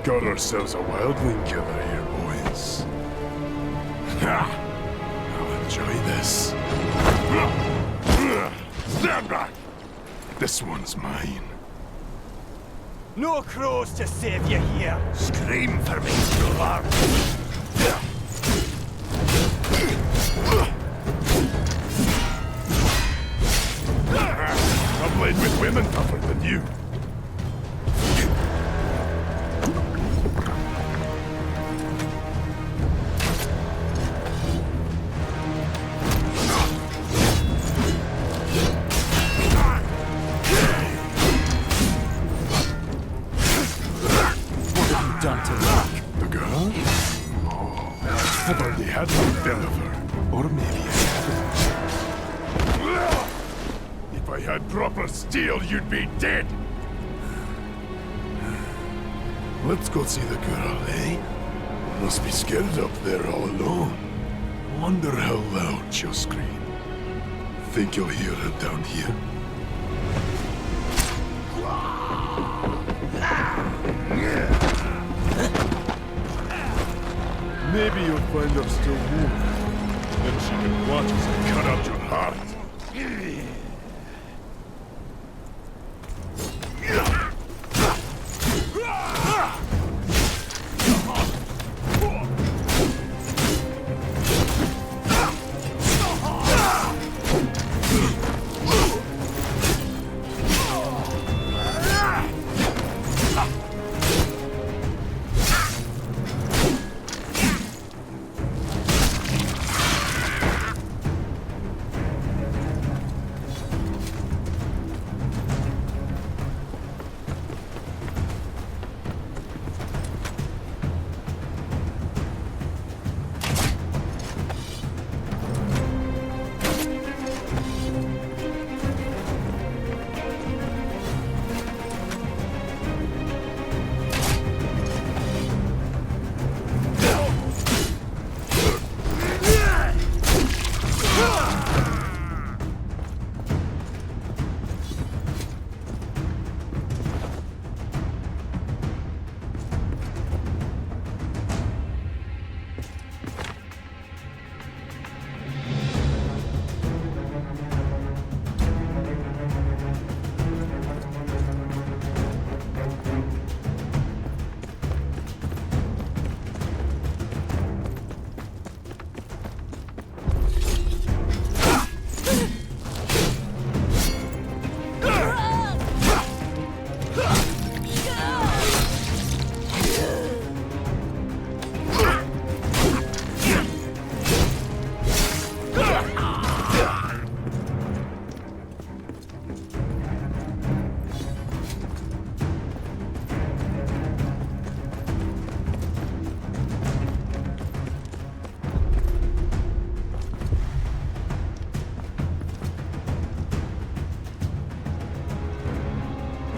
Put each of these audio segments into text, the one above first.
Got ourselves a wildling killer here, boys. Ha! I'll enjoy this. Stand back! This one's mine. No crows to save you here. Scream for me, Lord. I've played with women tougher than you. Done to luck. The girl? Oh, I've already had one deliver. Or maybe I haven't. If I had proper steel, you'd be dead. Let's go see the girl, eh? Must be scared up there all alone. Wonder how loud she'll scream. Think you'll hear her down here? Maybe you'll find her still warm. Then she can watch as I cut out your heart.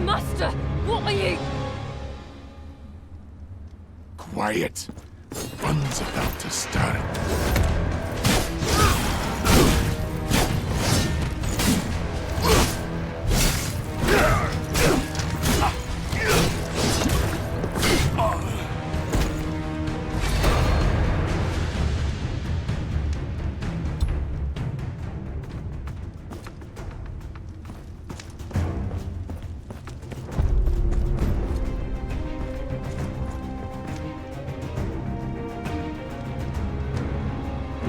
Master, what are you? Quiet. Fun's about to start.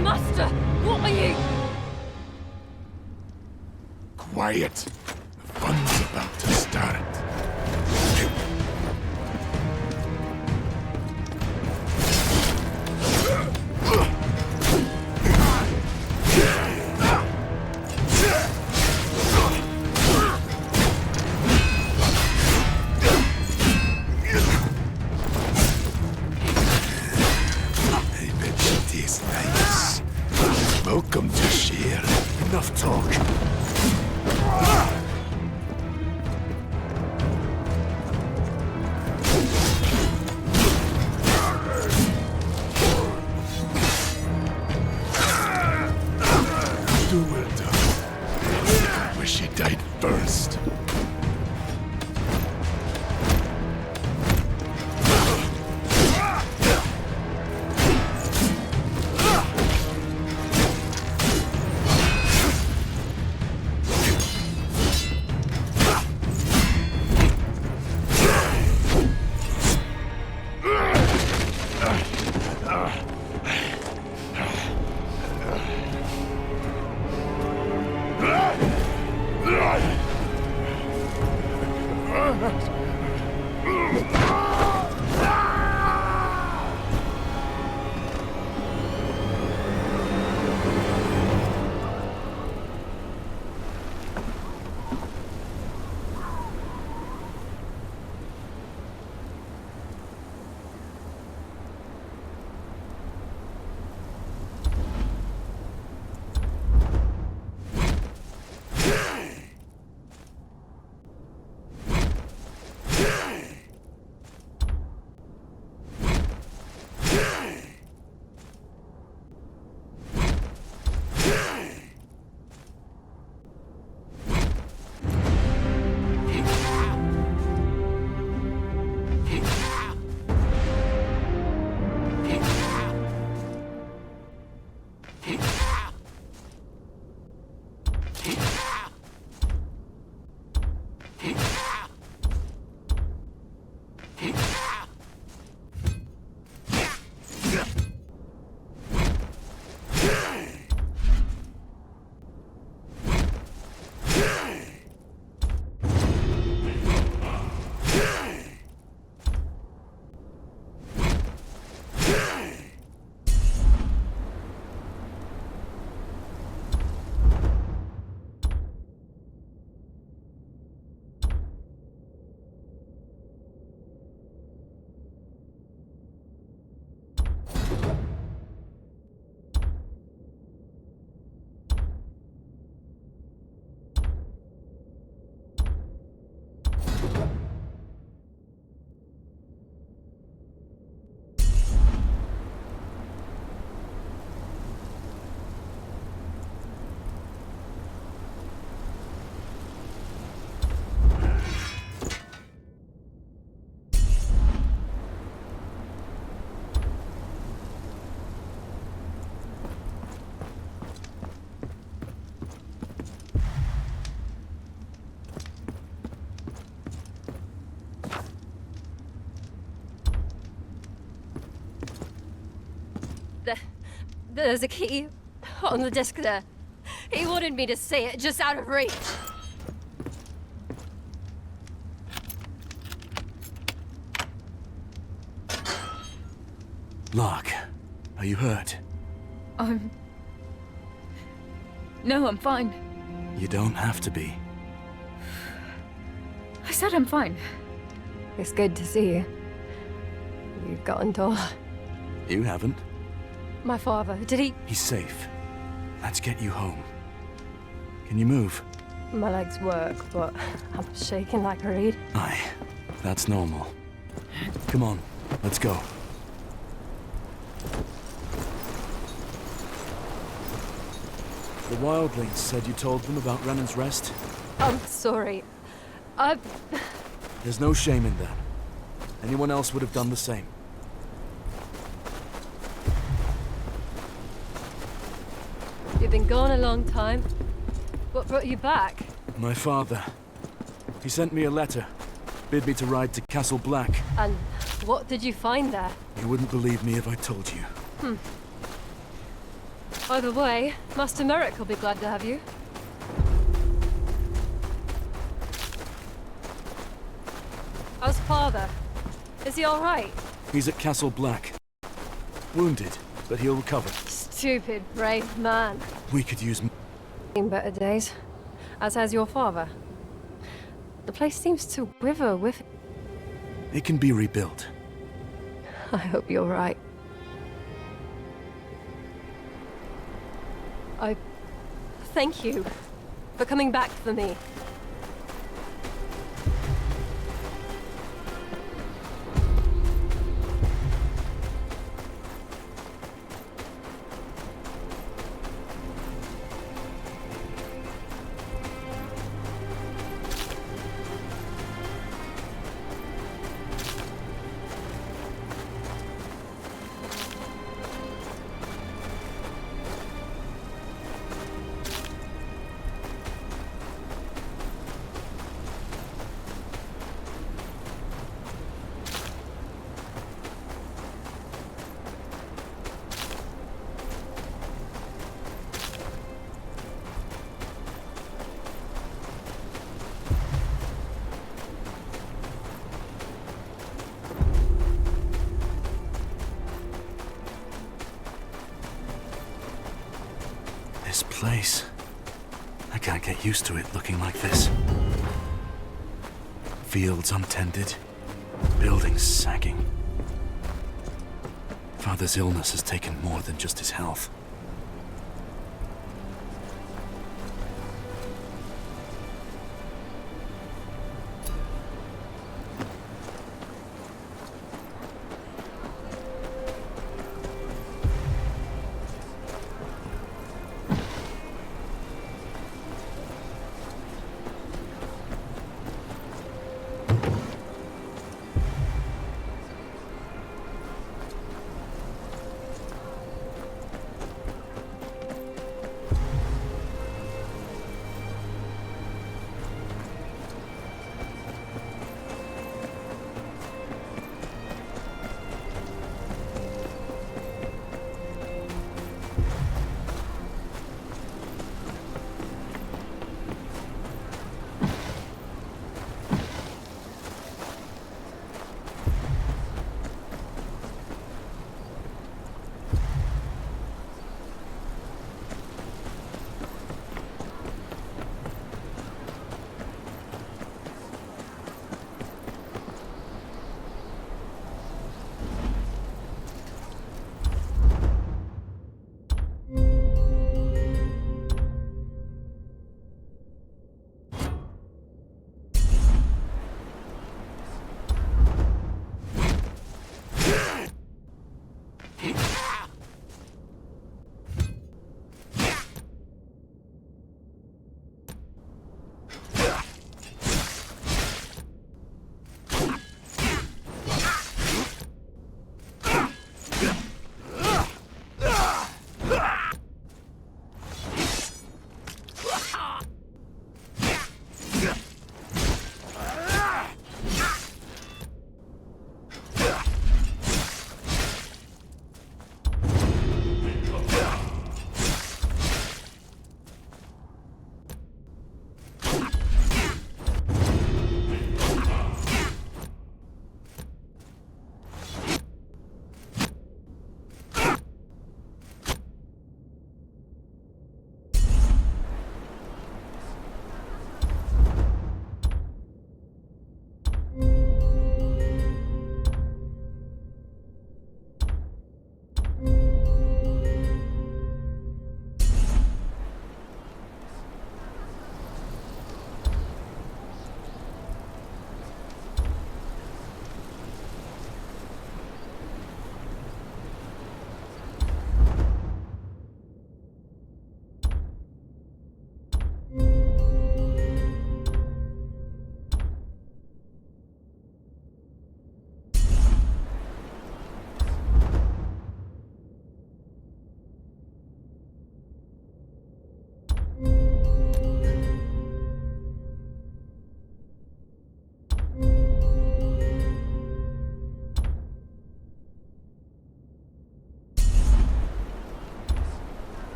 Master, what are you? Quiet. The fun's about to start. Welcome to share. Enough talk. There's a key on the desk there. He wanted me to say it, just out of reach. Lark, are you hurt? No, I'm fine. You don't have to be. I said I'm fine. It's good to see you. You've gotten taller. You haven't. My father, did he? He's safe. Let's get you home. Can you move? My legs work, but I'm shaking like a reed. Aye, that's normal. Come on, let's go. The wildlings said you told them about Renan's rest? I'm sorry. There's no shame in that. Anyone else would have done the same. You've been gone a long time. What brought you back? My father. He sent me a letter. Bid me to ride to Castle Black. And what did you find there? You wouldn't believe me if I told you. Either way, Master Merrick will be glad to have you. How's father? Is he all right? He's at Castle Black. Wounded, but he'll recover. Stupid, brave man. We could use... In better days, as has your father. The place seems to wither with... It can be rebuilt. I hope you're right. I thank you for coming back for me. place. I can't get used to it looking like this. Fields untended, buildings sagging. Father's illness has taken more than just his health.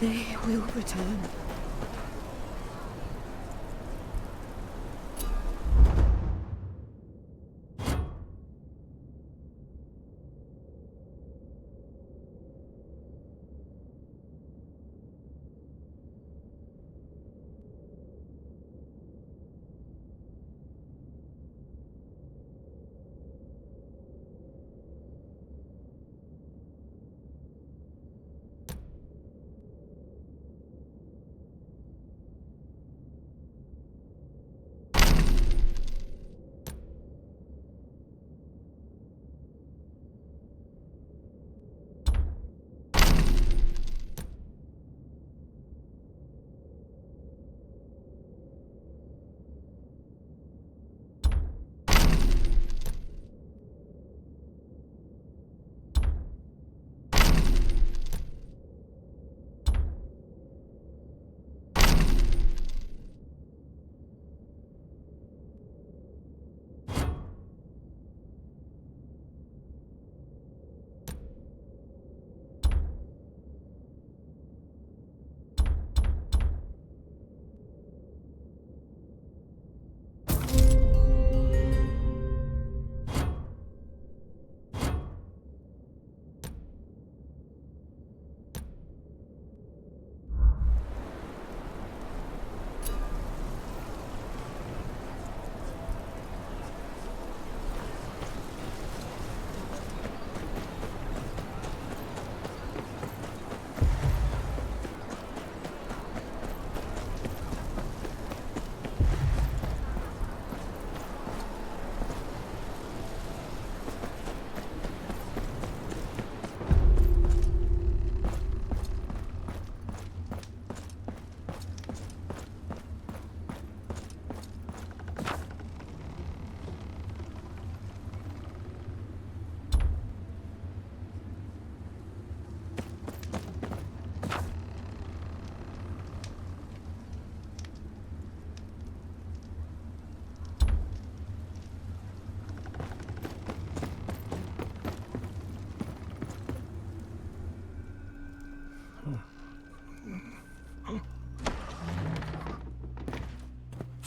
They will return.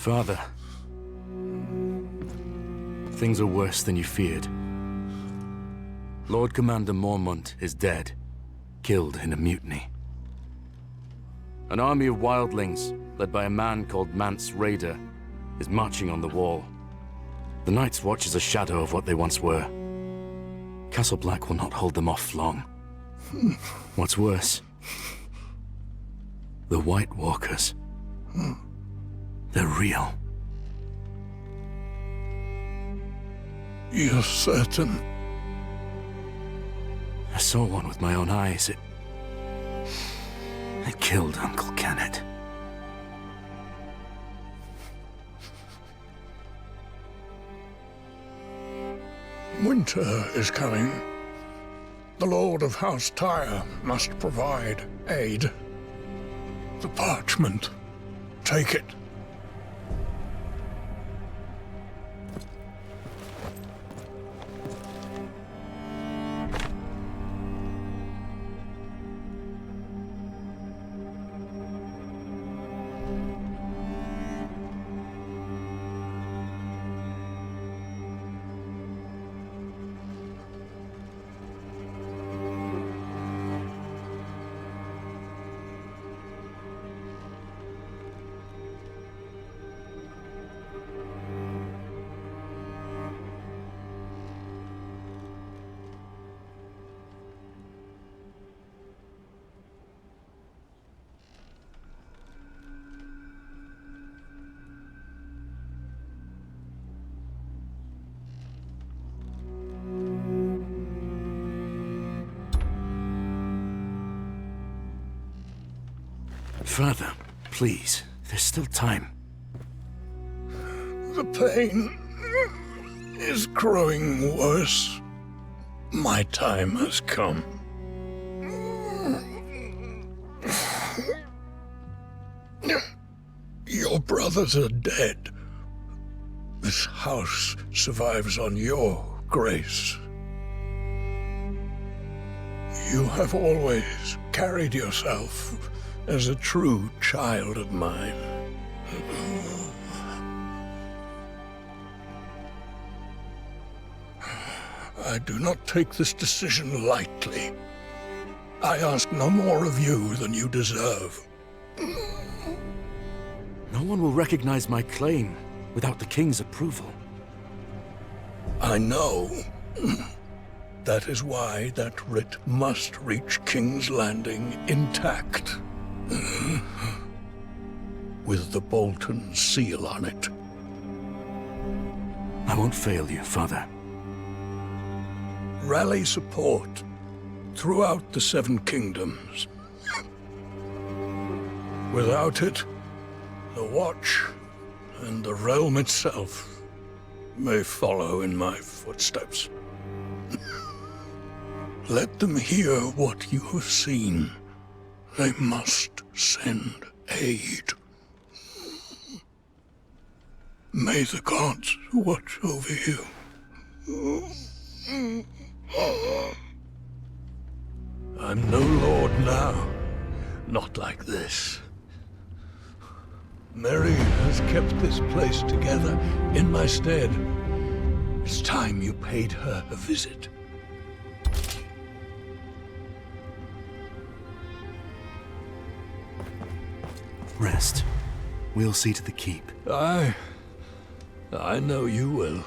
Father, things are worse than you feared. Lord Commander Mormont is dead, killed in a mutiny. An army of wildlings, led by a man called Mance Raider, is marching on the wall. The Night's Watch is a shadow of what they once were. Castle Black will not hold them off long. What's worse, the White Walkers. They're real. You're certain? I saw one with my own eyes. It killed Uncle Kenneth. Winter is coming. The Lord of House Tyre must provide aid. The parchment. Take it. Father, please, there's still time. The pain is growing worse. My time has come. Your brothers are dead. This house survives on your grace. You have always carried yourself as a true child of mine. I do not take this decision lightly. I ask no more of you than you deserve. No one will recognize my claim without the King's approval. I know. That is why that writ must reach King's Landing intact. With the Bolton seal on it. I won't fail you, Father. Rally support throughout the Seven Kingdoms. Without it, the Watch and the realm itself may follow in my footsteps. Let them hear what you have seen. They must send aid. May the gods watch over you. I'm no lord now. Not like this. Mary has kept this place together in my stead. It's time you paid her a visit. Rest. We'll see to the keep. I know you will.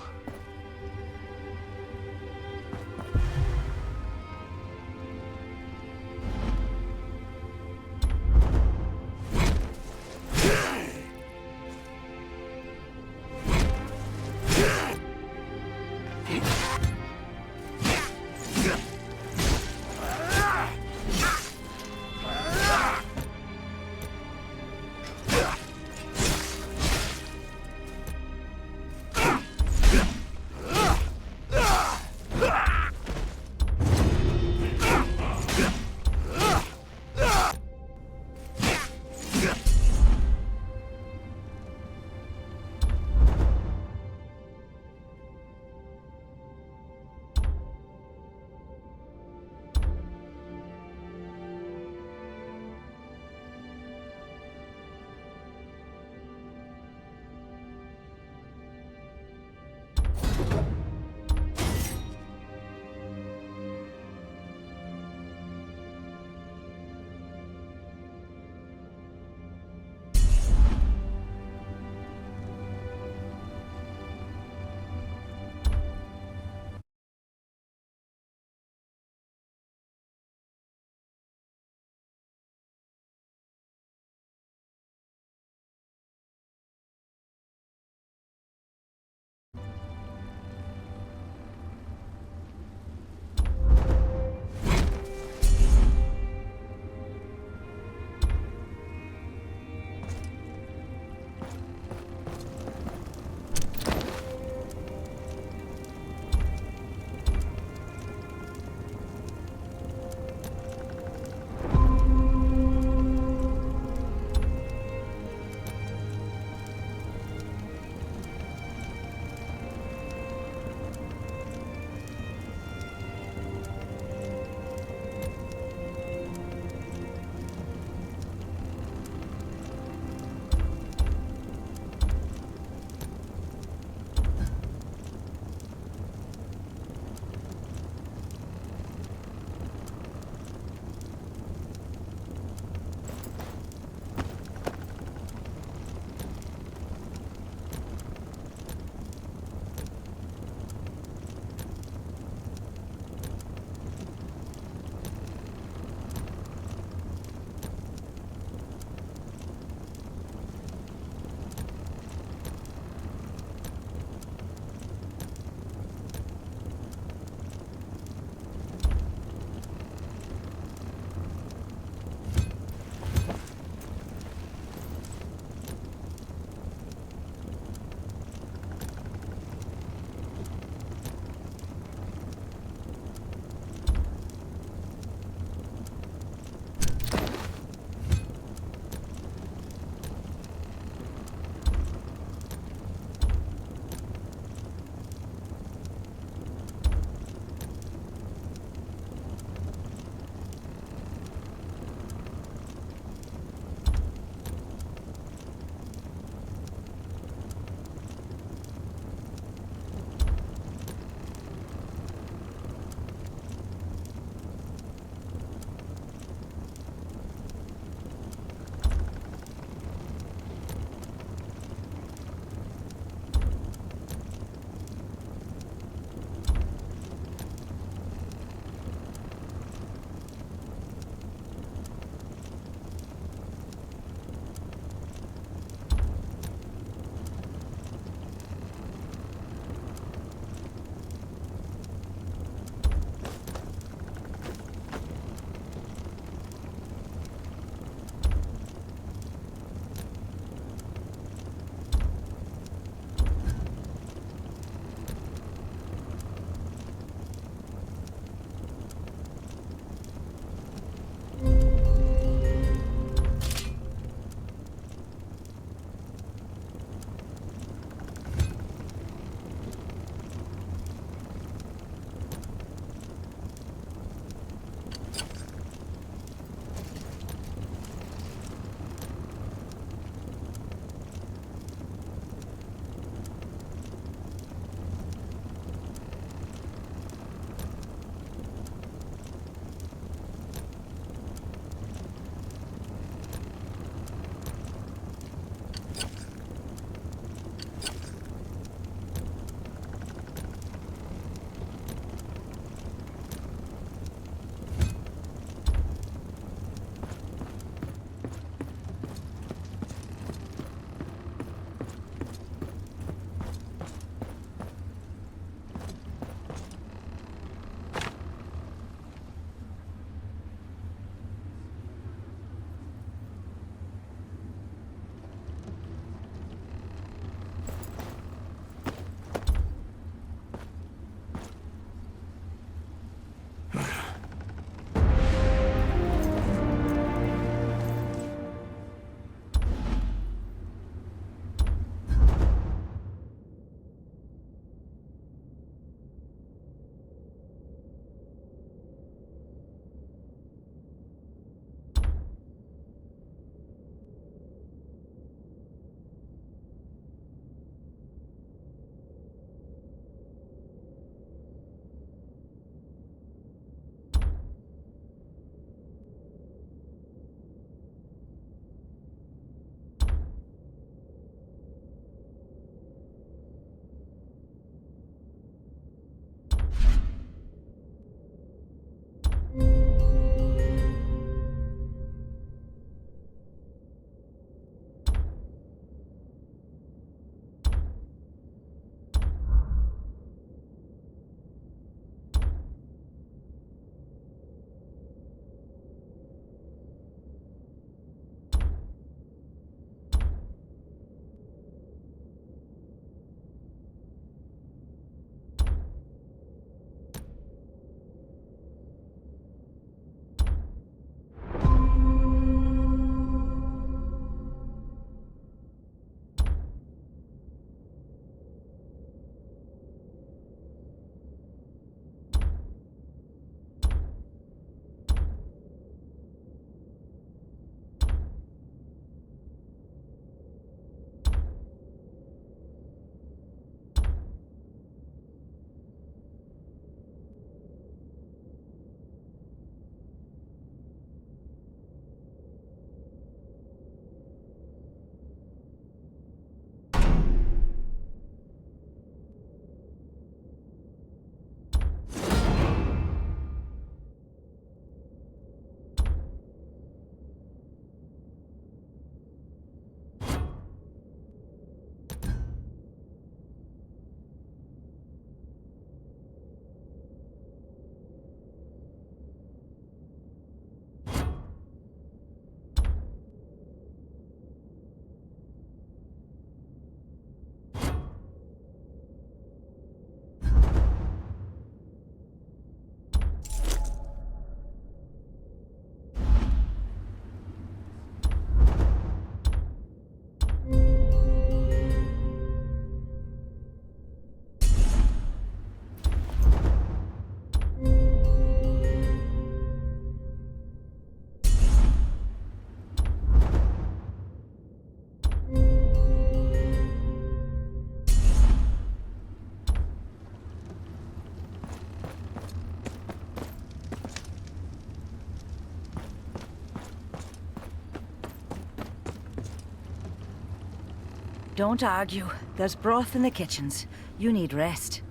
Don't argue. There's broth in the kitchens. You need rest.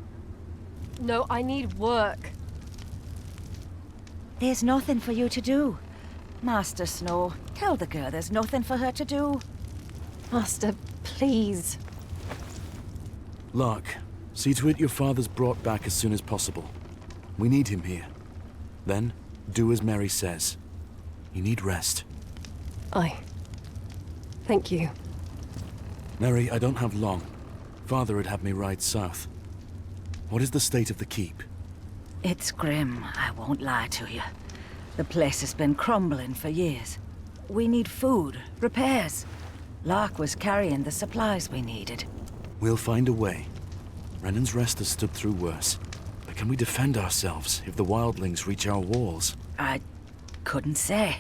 No, I need work. There's nothing for you to do. Master Snow, tell the girl there's nothing for her to do. Master, please. Lark, see to it your father's brought back as soon as possible. We need him here. Then, do as Mary says. You need rest. Aye. Thank you. Mary, I don't have long. Father would have me ride south. What is the state of the keep? It's grim, I won't lie to you. The place has been crumbling for years. We need food, repairs. Lark was carrying the supplies we needed. We'll find a way. Brennan's Rest has stood through worse. But can we defend ourselves if the wildlings reach our walls? I couldn't say.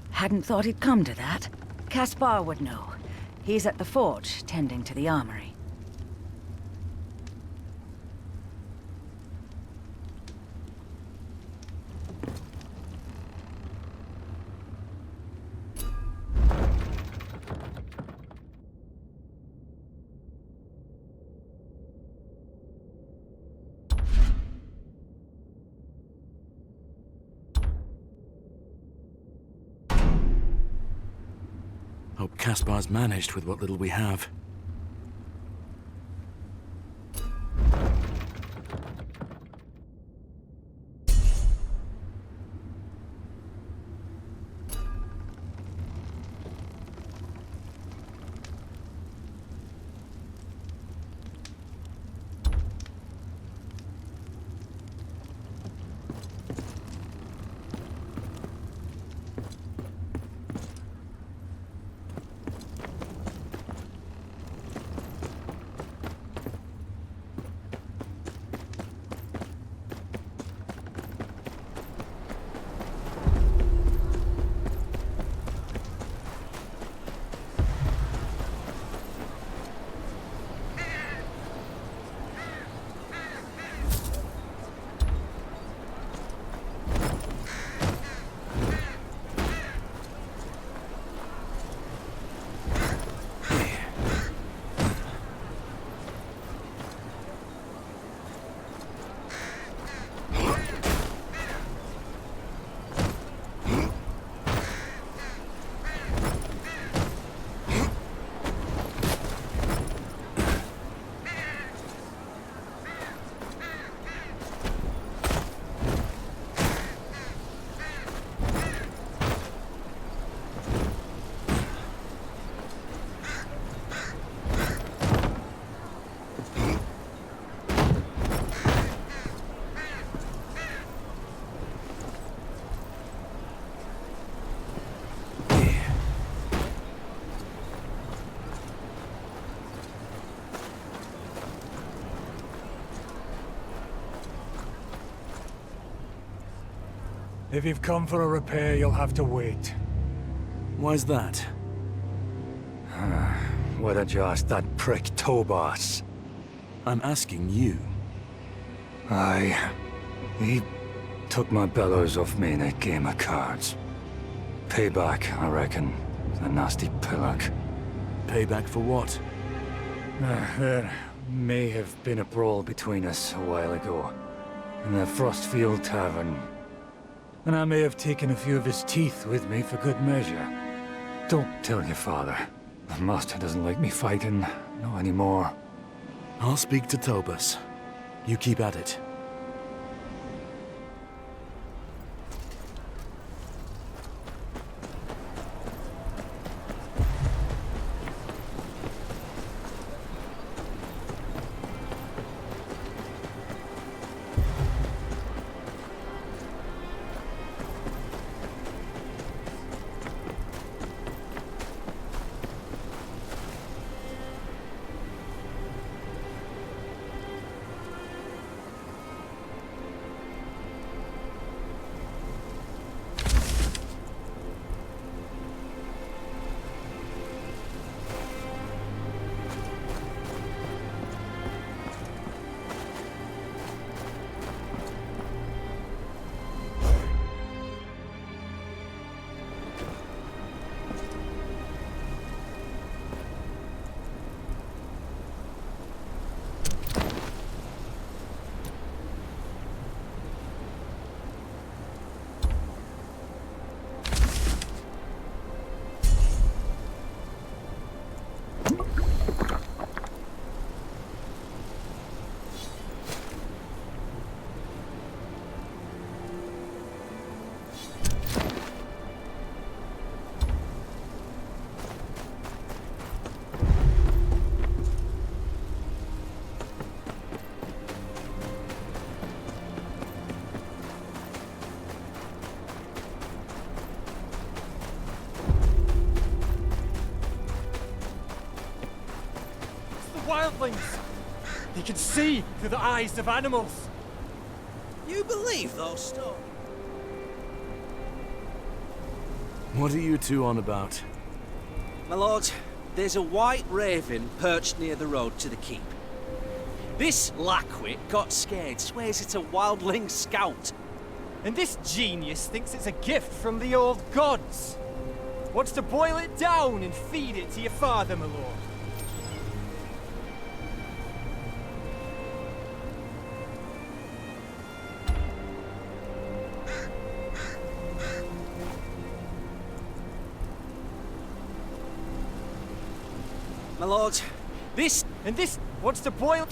Hadn't thought it'd come to that. Caspar would know. He's at the forge, tending to the armory. Hope Caspar's managed with what little we have. If you've come for a repair, you'll have to wait. Why's that? Why don't you ask that prick Tobas? I'm asking you. He took my bellows off me in a game of cards. Payback, I reckon. The nasty pillock. Payback for what? There may have been a brawl between us a while ago. In the Frostfield Tavern. And I may have taken a few of his teeth with me for good measure. Don't tell your father. The master doesn't like me fighting. Not anymore. I'll speak to Tobas. You keep at it. wildlings! They can see through the eyes of animals! You believe those stories? What are you two on about? My lord, there's a white raven perched near the road to the keep. This lackwit got scared, swears it's a wildling scout. And this genius thinks it's a gift from the old gods! Wants to boil it down and feed it to your father, my lord. My lord, this... And this wants to boil...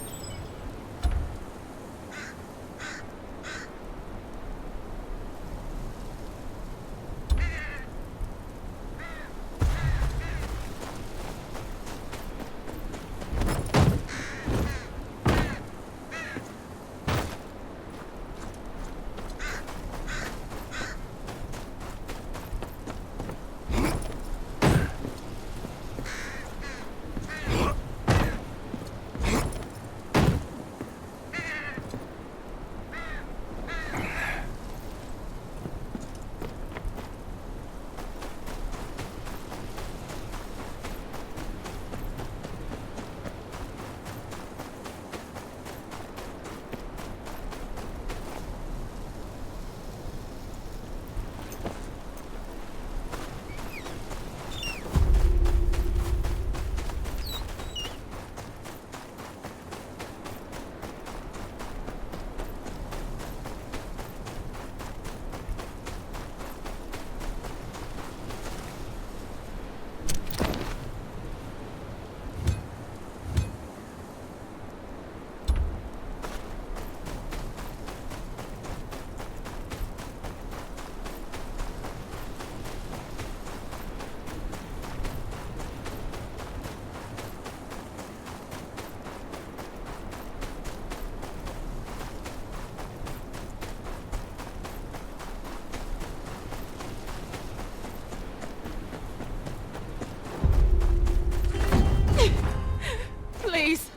Please,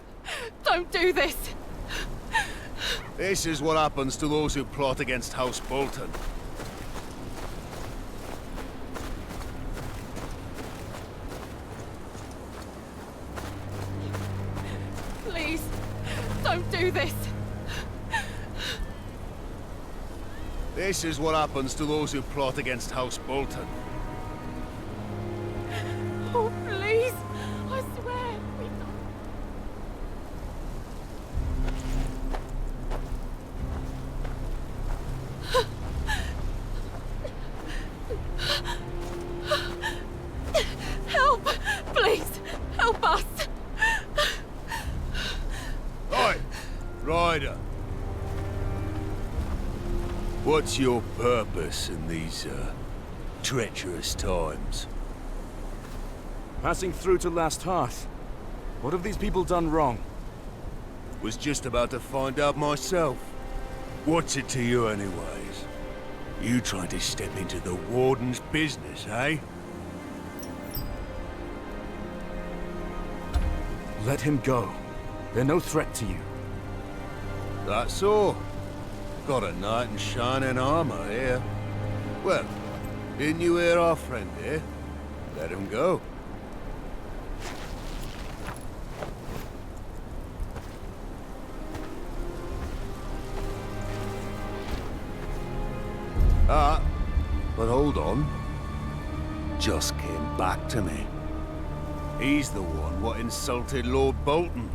don't do this. This is what happens to those who plot against House Bolton. Please, don't do this. This is what happens to those who plot against House Bolton. Oh, please. I swear. We don't... Help! Please, help us! Right, Ryder. What's your purpose in these, treacherous times? Passing through to Last Hearth. What have these people done wrong? Was just about to find out myself. What's it to you anyways? You trying to step into the Warden's business, eh? Let him go. They're no threat to you. That's all. Got a knight in shining armor here. Well, didn't you hear our friend here? Let him go. Ah, but hold on. Just came back to me. He's the one what insulted Lord Bolton.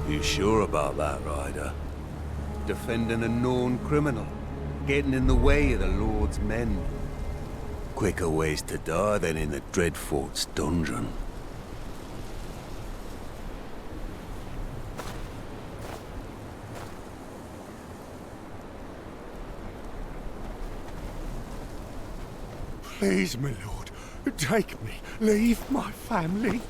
You sure about that, Ryder? Defending a known criminal, getting in the way of the Lord's men. Quicker ways to die than in the Dreadfort's dungeon. Please, my lord, take me. Leave my family.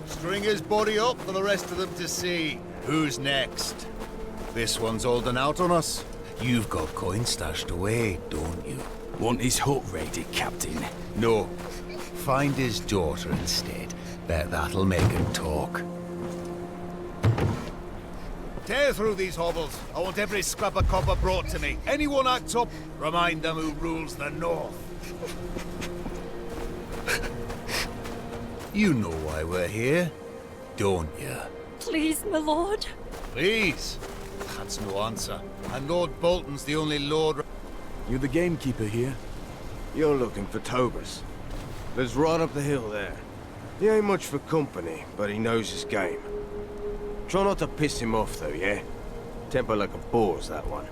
String his body up for the rest of them to see. Who's next? This one's holding out on us. You've got coin stashed away, don't you? Want his hut raided, Captain? No. Find his daughter instead. Bet that'll make him talk. Tear through these hovels. I want every scrap of copper brought to me. Anyone acts up, remind them who rules the north. You know why we're here, don't you? Please, my lord. Please? That's no answer. And Lord Bolton's the only lord... You the gamekeeper here? You're looking for Tobus. Lives right up the hill there. He ain't much for company, but he knows his game. Try not to piss him off, though, yeah? Temper like a boar's, that one.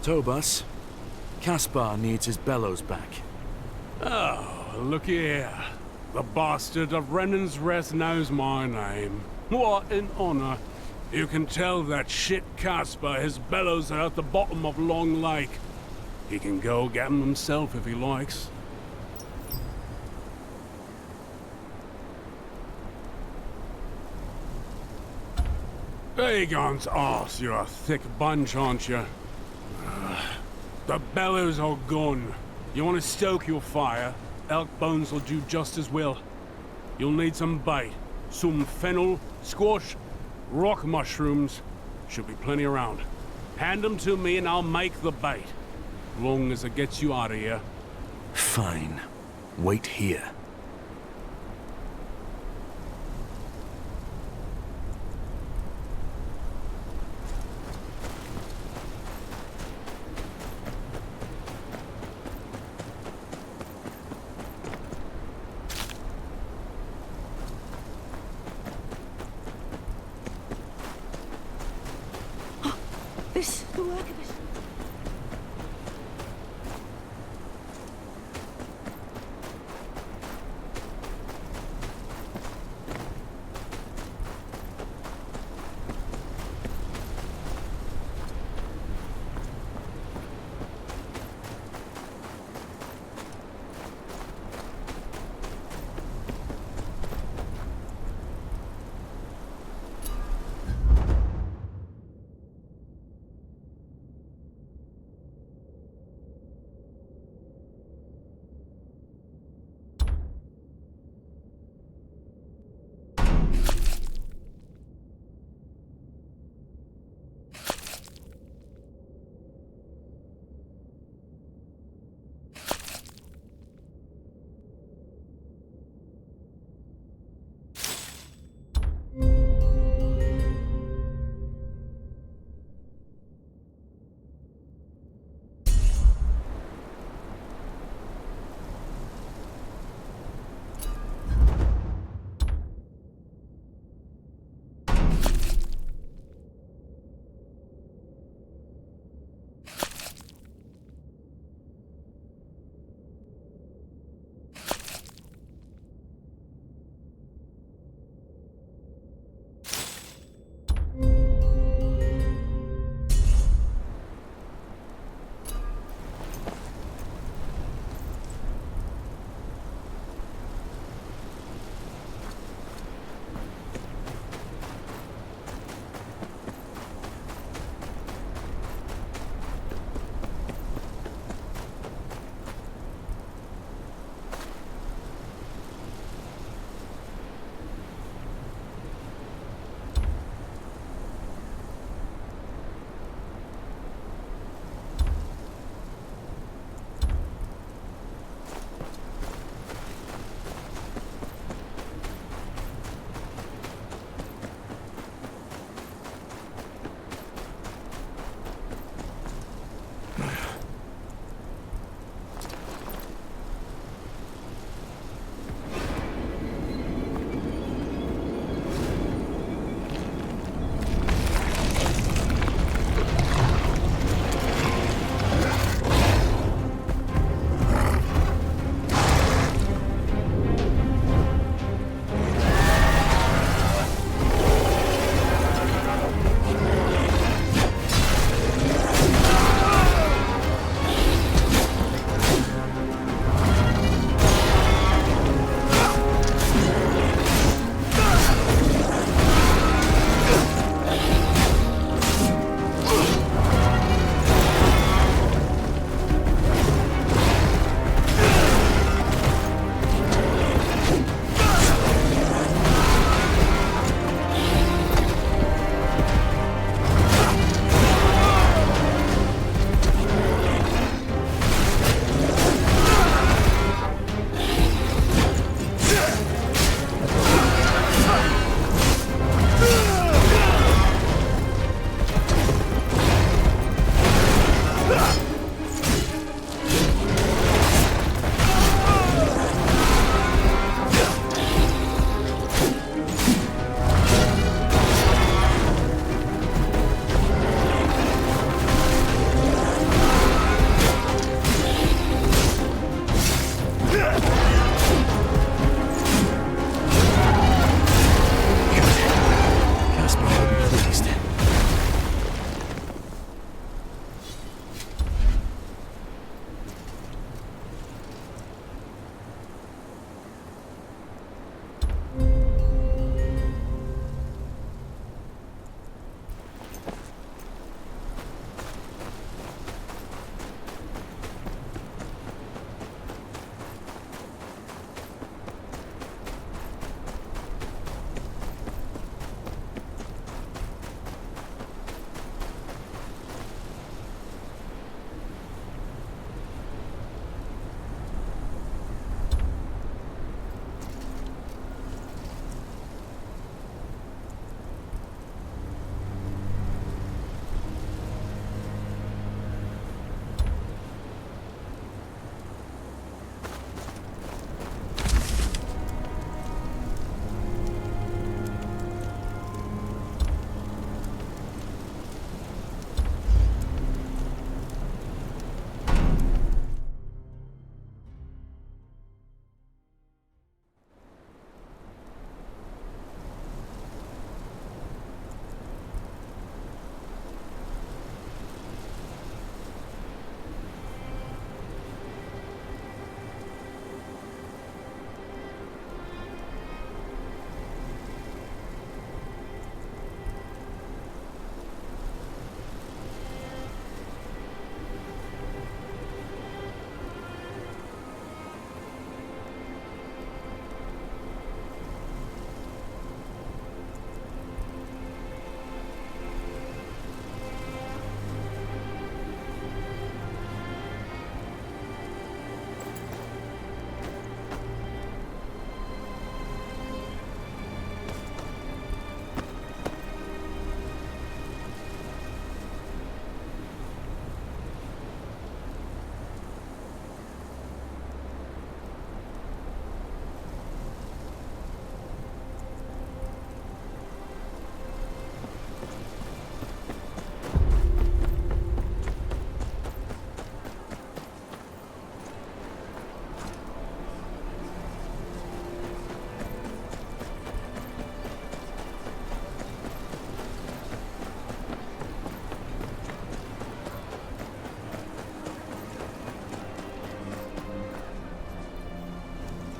Tobus, Caspar needs his bellows back. Oh, look here. The bastard of Renan's Rest knows my name. What an honor. You can tell that shit Caspar his bellows are at the bottom of Long Lake. He can go get them himself if he likes. Aegon's arse, you're a thick bunch, aren't you? The bellows are gone. You want to stoke your fire? Elk bones will do just as well. You'll need some bait. Some fennel, squash, rock mushrooms. Should be plenty around. Hand them to me and I'll make the bait. Long as it gets you out of here. Fine. Wait here. look at this.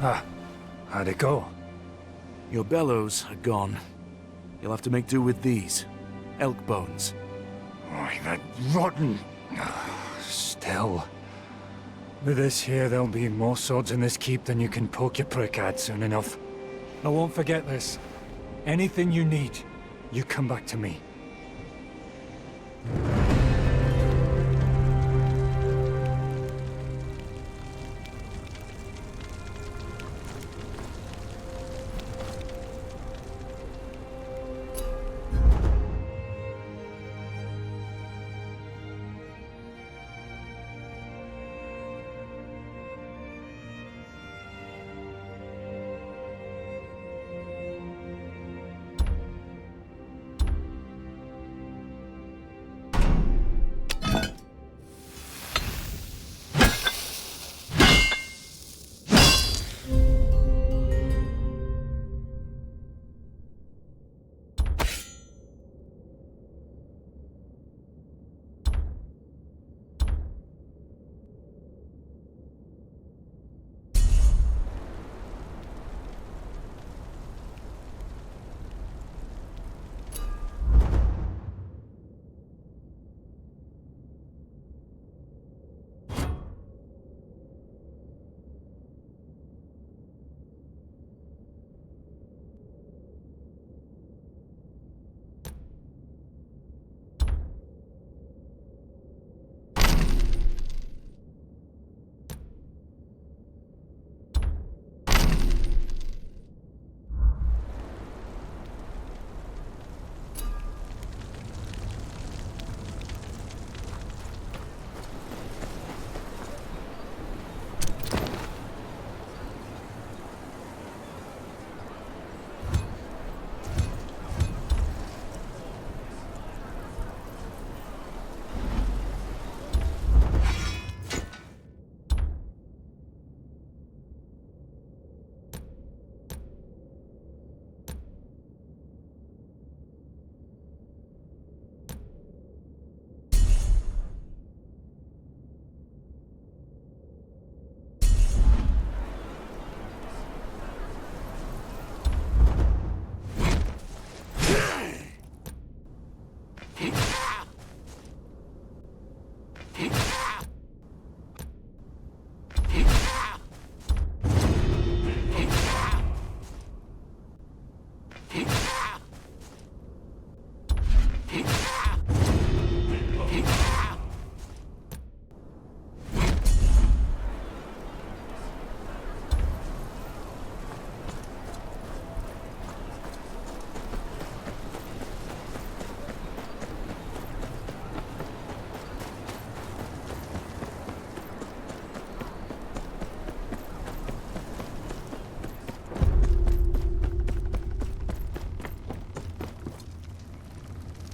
Ah, how'd it go? Your bellows are gone. You'll have to make do with these. Elk bones. Oh, that rotten... Still. With this here, there'll be more swords in this keep than you can poke your prick at soon enough. I won't forget this. Anything you need, you come back to me.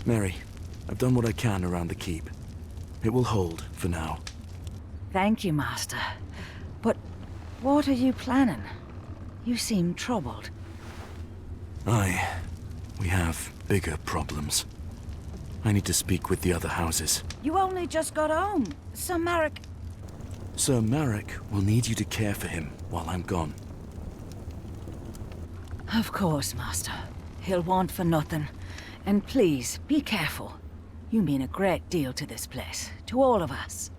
Mary, I've done what I can around the keep. It will hold for now. Thank you, Master. But what are you planning? You seem troubled. We have bigger problems. I need to speak with the other houses. You only just got home. Sir Marek... Sir Marek will need you to care for him while I'm gone. Of course, Master. He'll want for nothing. And please, be careful. You mean a great deal to this place, to all of us.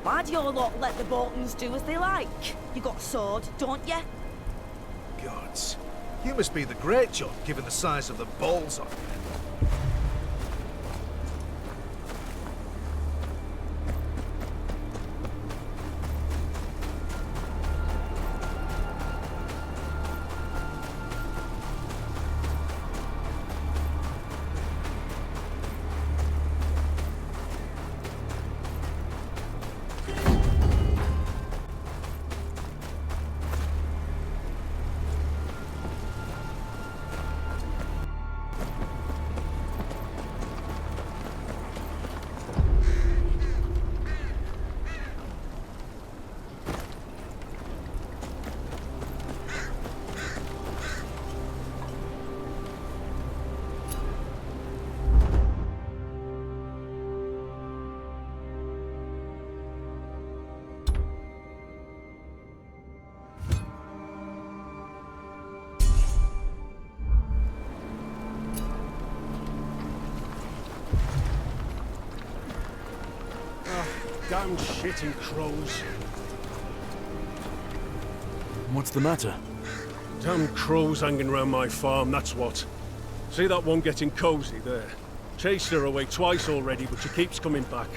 Why do your lot let the Boltons do as they like? You got a sword, don't you? Gods. You must be the great John, given the size of the balls on you. Damn shitting crows. What's the matter? Damn crows hanging around my farm, that's what. See that one getting cozy there? Chased her away twice already, but she keeps coming back.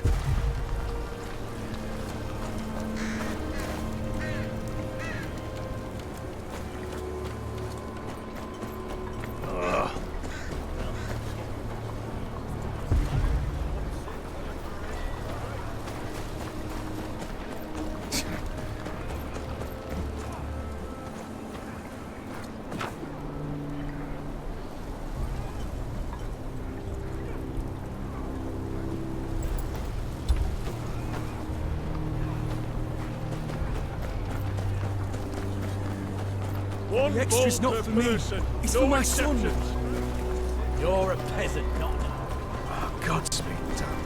The extra's not for me. It's for my son. You're a peasant, not an... Oh, Godspeed, damn.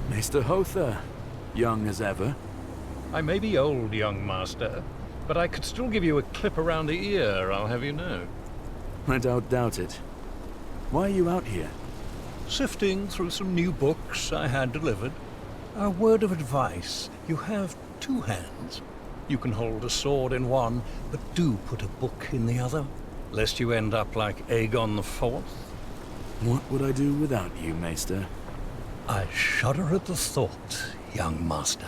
Mr. Hother, young as ever. I may be old, young master, but I could still give you a clip around the ear, I'll have you know. I don't doubt it. Why are you out here? Sifting through some new books I had delivered. A word of advice. You have two hands. You can hold a sword in one, but do put a book in the other, lest you end up like Aegon IV. What would I do without you, Maester? I shudder at the thought, young master.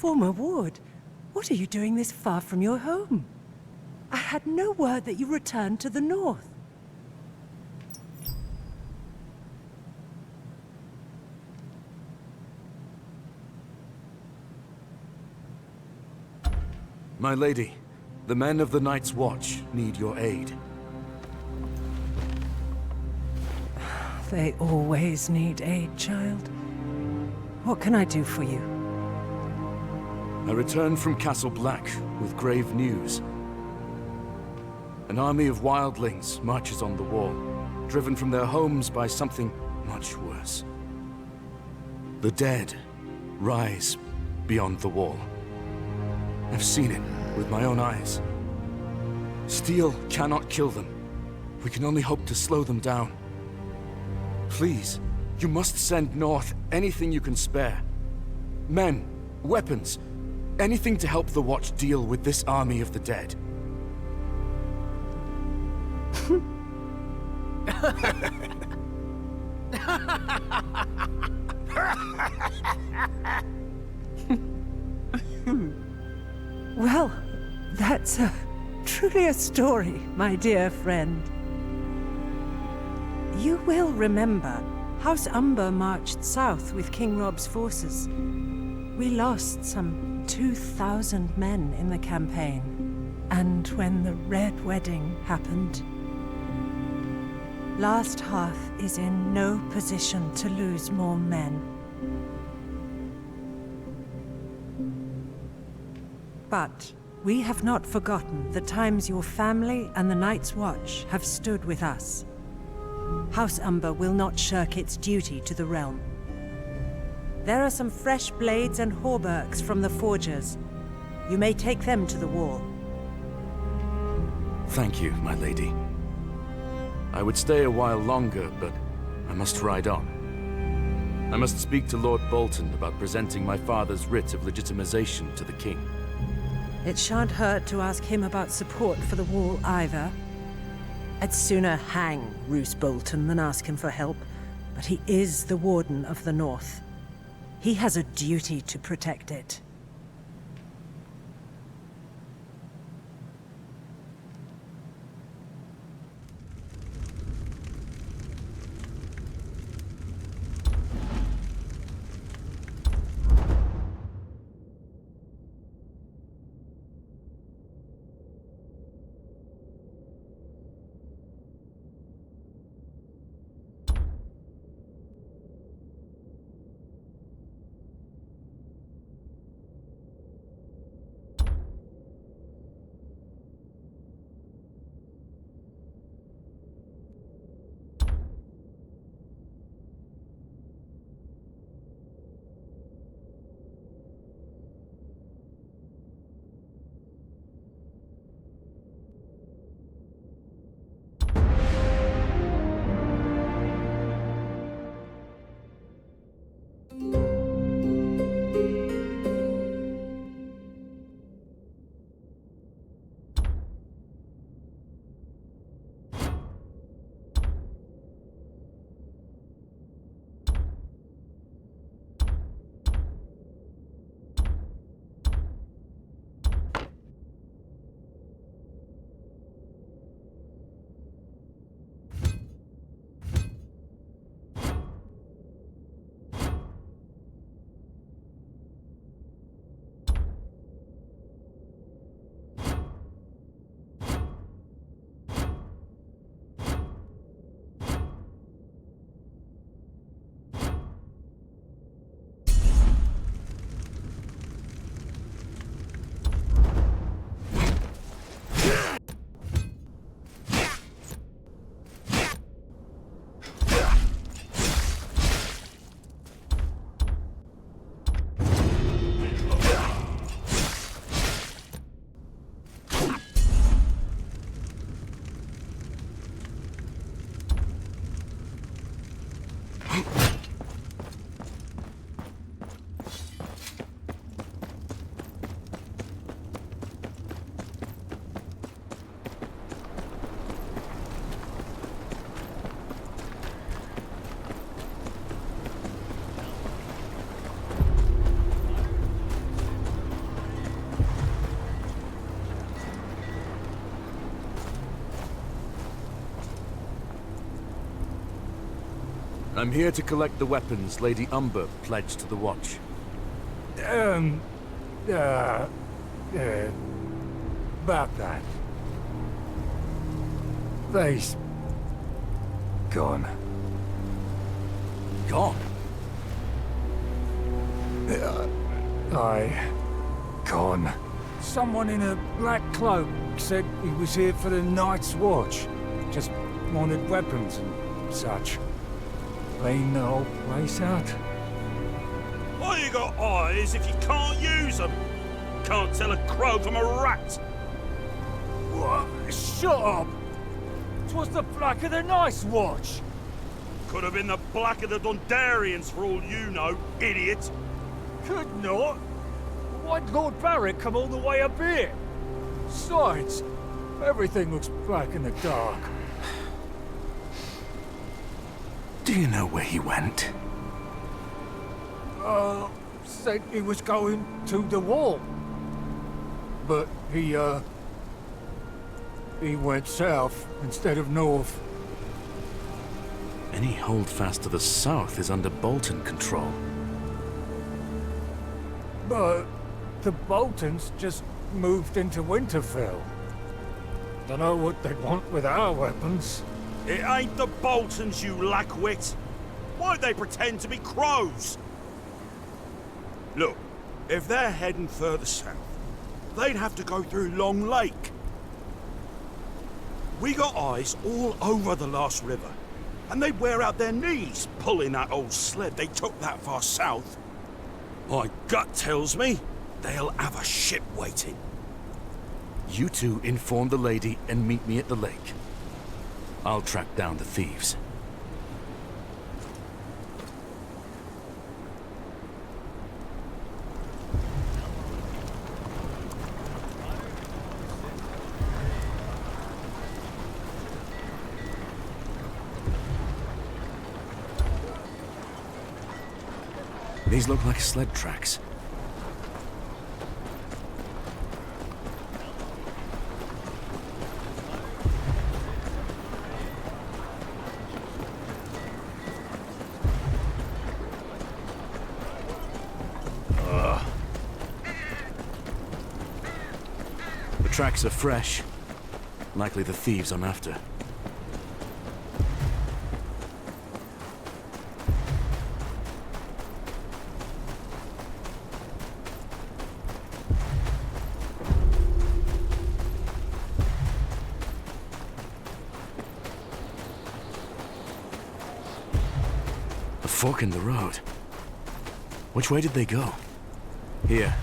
Former ward, what are you doing this far from your home? I had no word that you returned to the north. My lady, the men of the Night's Watch need your aid. They always need aid, child. What can I do for you? I returned from Castle Black with grave news. An army of wildlings marches on the wall, driven from their homes by something much worse. The dead rise beyond the wall. I've seen it with my own eyes. Steel cannot kill them. We can only hope to slow them down. Please, you must send north anything you can spare. Men, weapons, Anything to help the Watch deal with this army of the dead. Well, that's truly a story, my dear friend. You will remember, House Umber marched south with King Rob's forces. We lost some 2,000 men in the campaign. And when the Red Wedding happened, Last Hearth is in no position to lose more men. But we have not forgotten the times your family and the Night's Watch have stood with us. House Umber will not shirk its duty to the realm. There are some fresh blades and hauberks from the forgers. You may take them to the wall. Thank you, my lady. I would stay a while longer, but I must ride on. I must speak to Lord Bolton about presenting my father's writ of legitimization to the king. It shan't hurt to ask him about support for the wall either. I'd sooner hang Roose Bolton than ask him for help, but he is the Warden of the North. He has a duty to protect it. I'm here to collect the weapons Lady Umber pledged to the Watch. About that. They's... gone. Gone? Gone. Someone in a black cloak said he was here for the Night's Watch. Just wanted weapons and such. Clean the whole place out. Why you got eyes if you can't use them? Can't tell a crow from a rat. What? Shut up! 'Twas the black of the Night's Watch. Could have been the black of the Dundarians for all you know, idiot. Could not. Why'd Lord Barrett come all the way up here? Besides, everything looks black in the dark. Do you know where he went? Said he was going to the wall. But he went south instead of north. Any holdfast to the south is under Bolton control. But the Boltons just moved into Winterfell. Dunno what they want with our weapons. It ain't the Boltons, you lackwit. Why'd they pretend to be crows? Look, if they're heading further south, they'd have to go through Long Lake. We got eyes all over the last river, and they'd wear out their knees pulling that old sled they took that far south. My gut tells me they'll have a ship waiting. You two inform the lady and meet me at the lake. I'll track down the thieves. These look like sled tracks. The tracks are fresh. Likely the thieves I'm after. A fork in the road. Which way did they go? Here.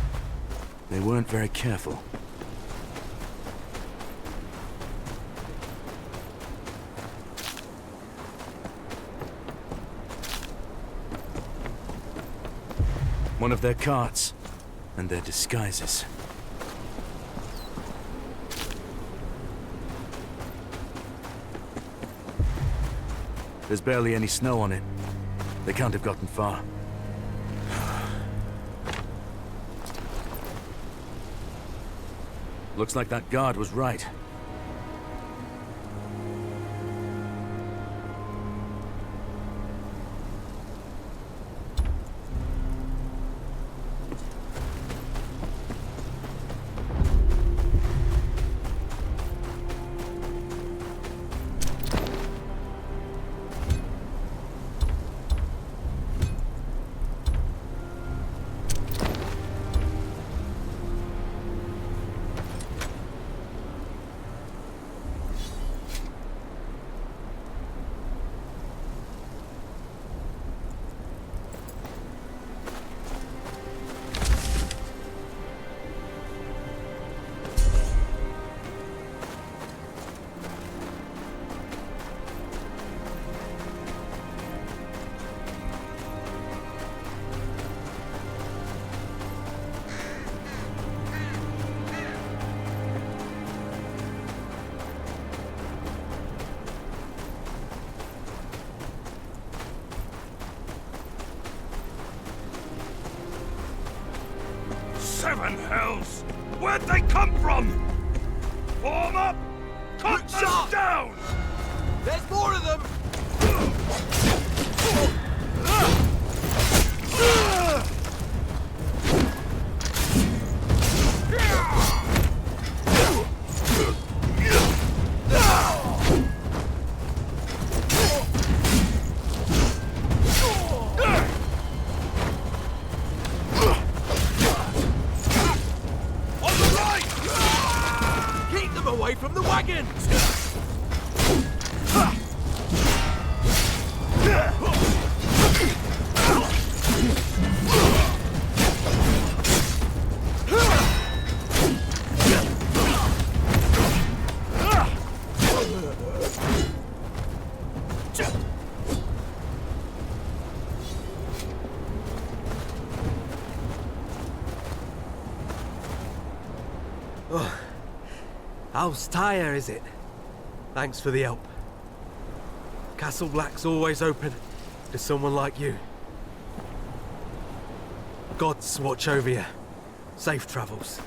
They weren't very careful. One of their carts, and their disguises. There's barely any snow on it. They can't have gotten far. Looks like that guard was right. Seven hells! Where'd they come from? Form up! Cut them down! There's more of them! Away from the wagons! House Tyre, is it? Thanks for the help. Castle Black's always open to someone like you. Gods watch over you. Safe travels.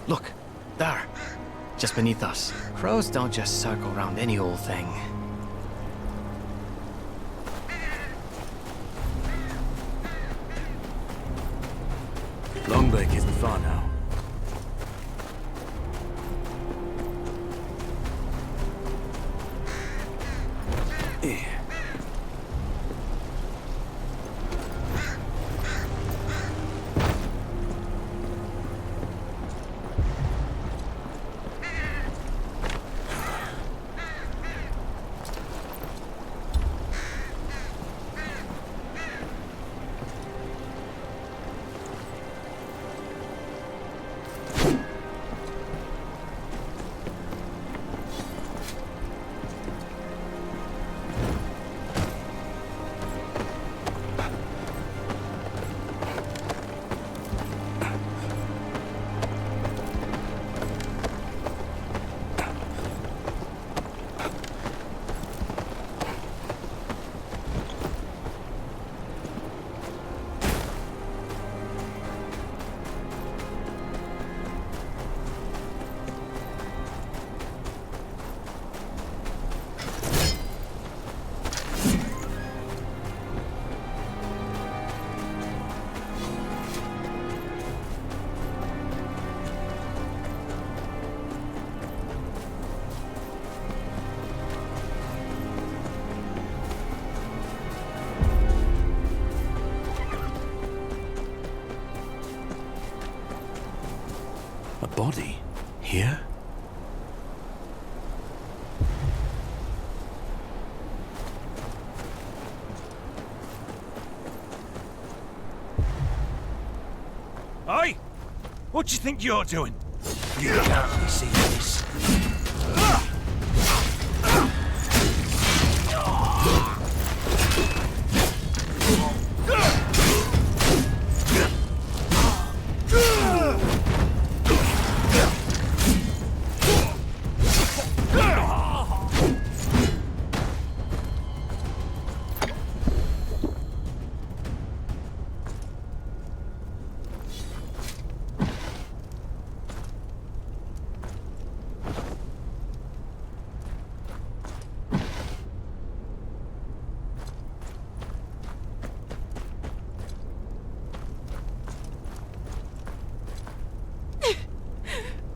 Look, there. Just beneath us. Crows don't just circle around any old thing. Long Lake isn't far now. A body? Here? Hey! What do you think you're doing? You can't be seeing this.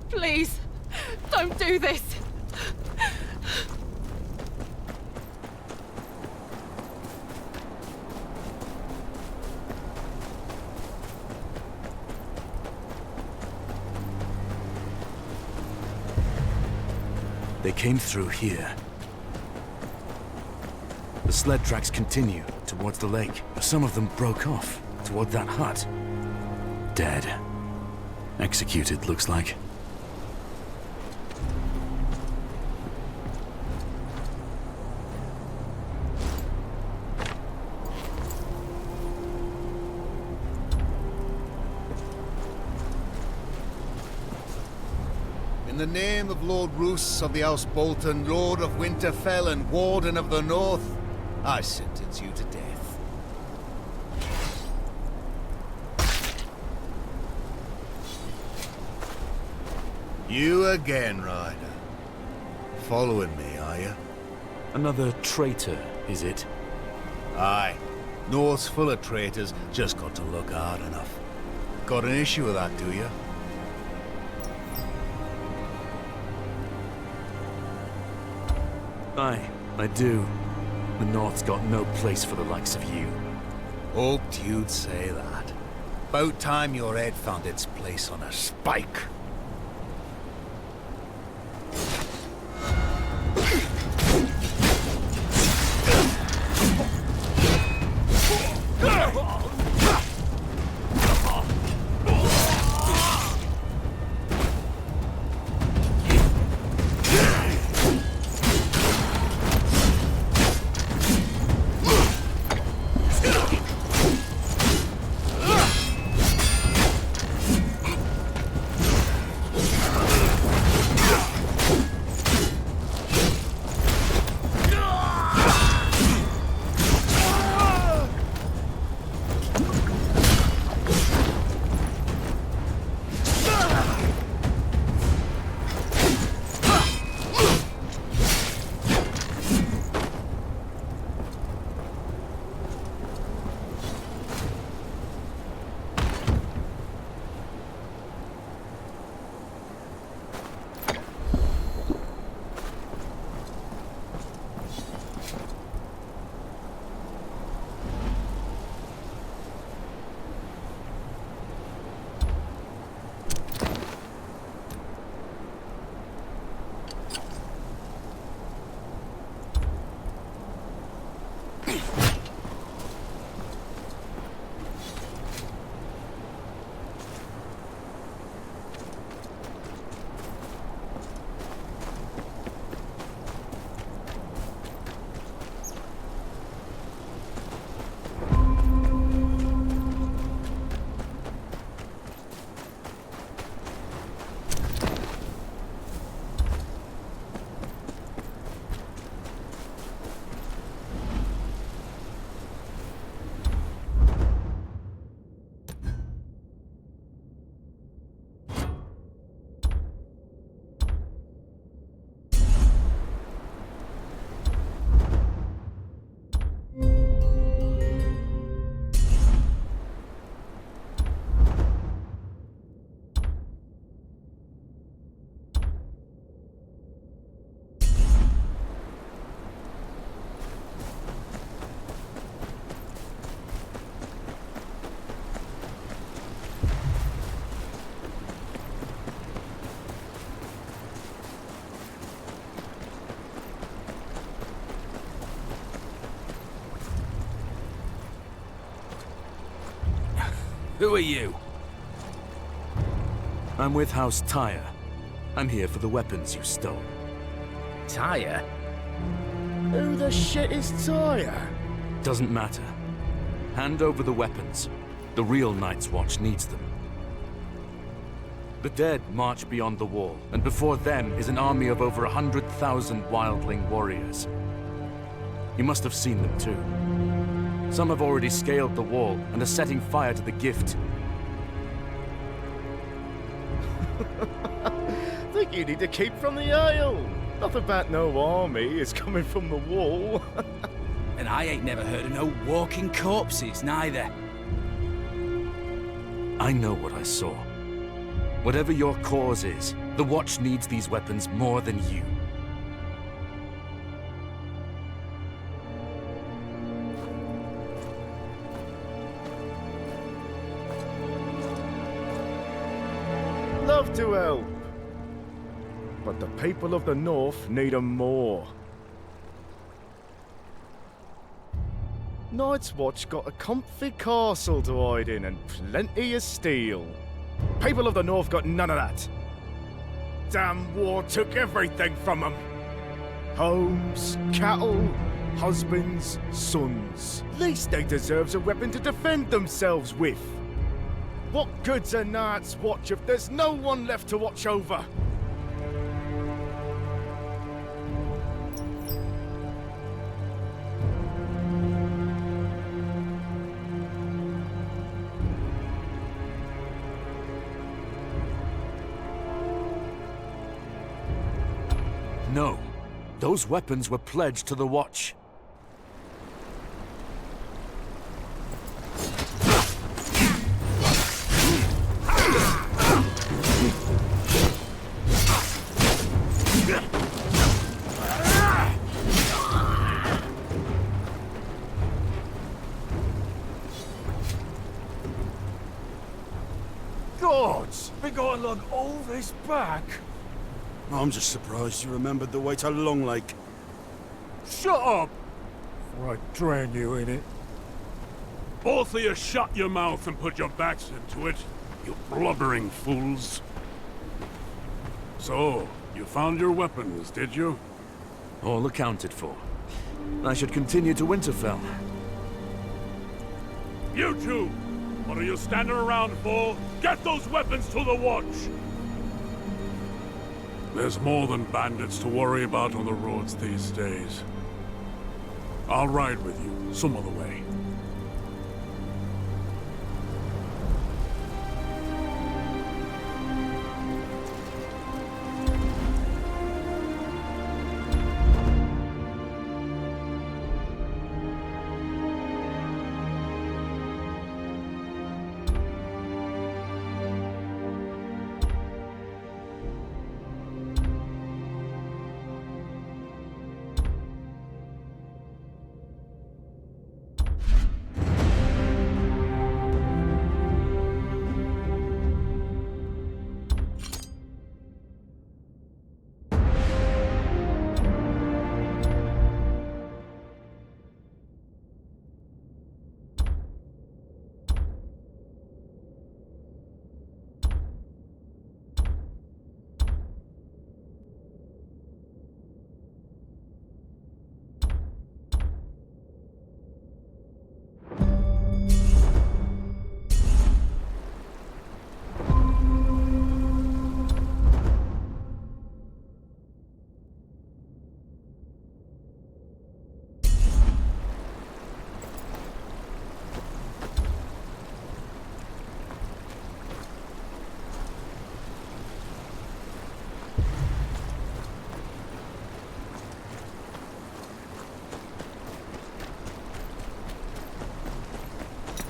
Please, don't do this. They came through here. The sled tracks continue towards the lake. Some of them broke off toward that hut. Dead. Executed, looks like. In the name of Lord Roos of the House Bolton, Lord of Winterfell and Warden of the North, I sentence you to death. You again, Ryder. Following me, are you? Another traitor, is it? Aye. North's full of traitors, just got to look hard enough. Got an issue with that, do you? Aye, I do. The North's got no place for the likes of you. Hoped you'd say that. About time your head found its place on a spike. Who are you? I'm with House Tyre. I'm here for the weapons you stole. Tyre? Who the shit is Tyre? Doesn't matter. Hand over the weapons. The real Night's Watch needs them. The dead march beyond the wall, and before them is an army of over 100,000 wildling warriors. You must have seen them too. Some have already scaled the wall and are setting fire to the gift. Think you need to keep from the ale. Nothing about no army is coming from the wall. And I ain't never heard of no walking corpses, neither. I know what I saw. Whatever your cause is, the Watch needs these weapons more than you. Love to help. But the people of the North need 'em more. Night's Watch got a comfy castle to hide in and plenty of steel. People of the North got none of that. Damn war took everything from them. Homes, cattle, husbands, sons. Least they deserves a weapon to defend themselves with. What good's a Night's Watch if there's no one left to watch over? No. Those weapons were pledged to the Watch. Gods! We got to lug all this back? I'm just surprised you remembered the way to Long Lake. Shut up! Or I drown you in it. Both of you shut your mouth and put your backs into it, you blubbering fools. So, you found your weapons, did you? All accounted for. I should continue to Winterfell. You two! What are you standing around for? Get those weapons to the Watch! There's more than bandits to worry about on the roads these days. I'll ride with you some other way.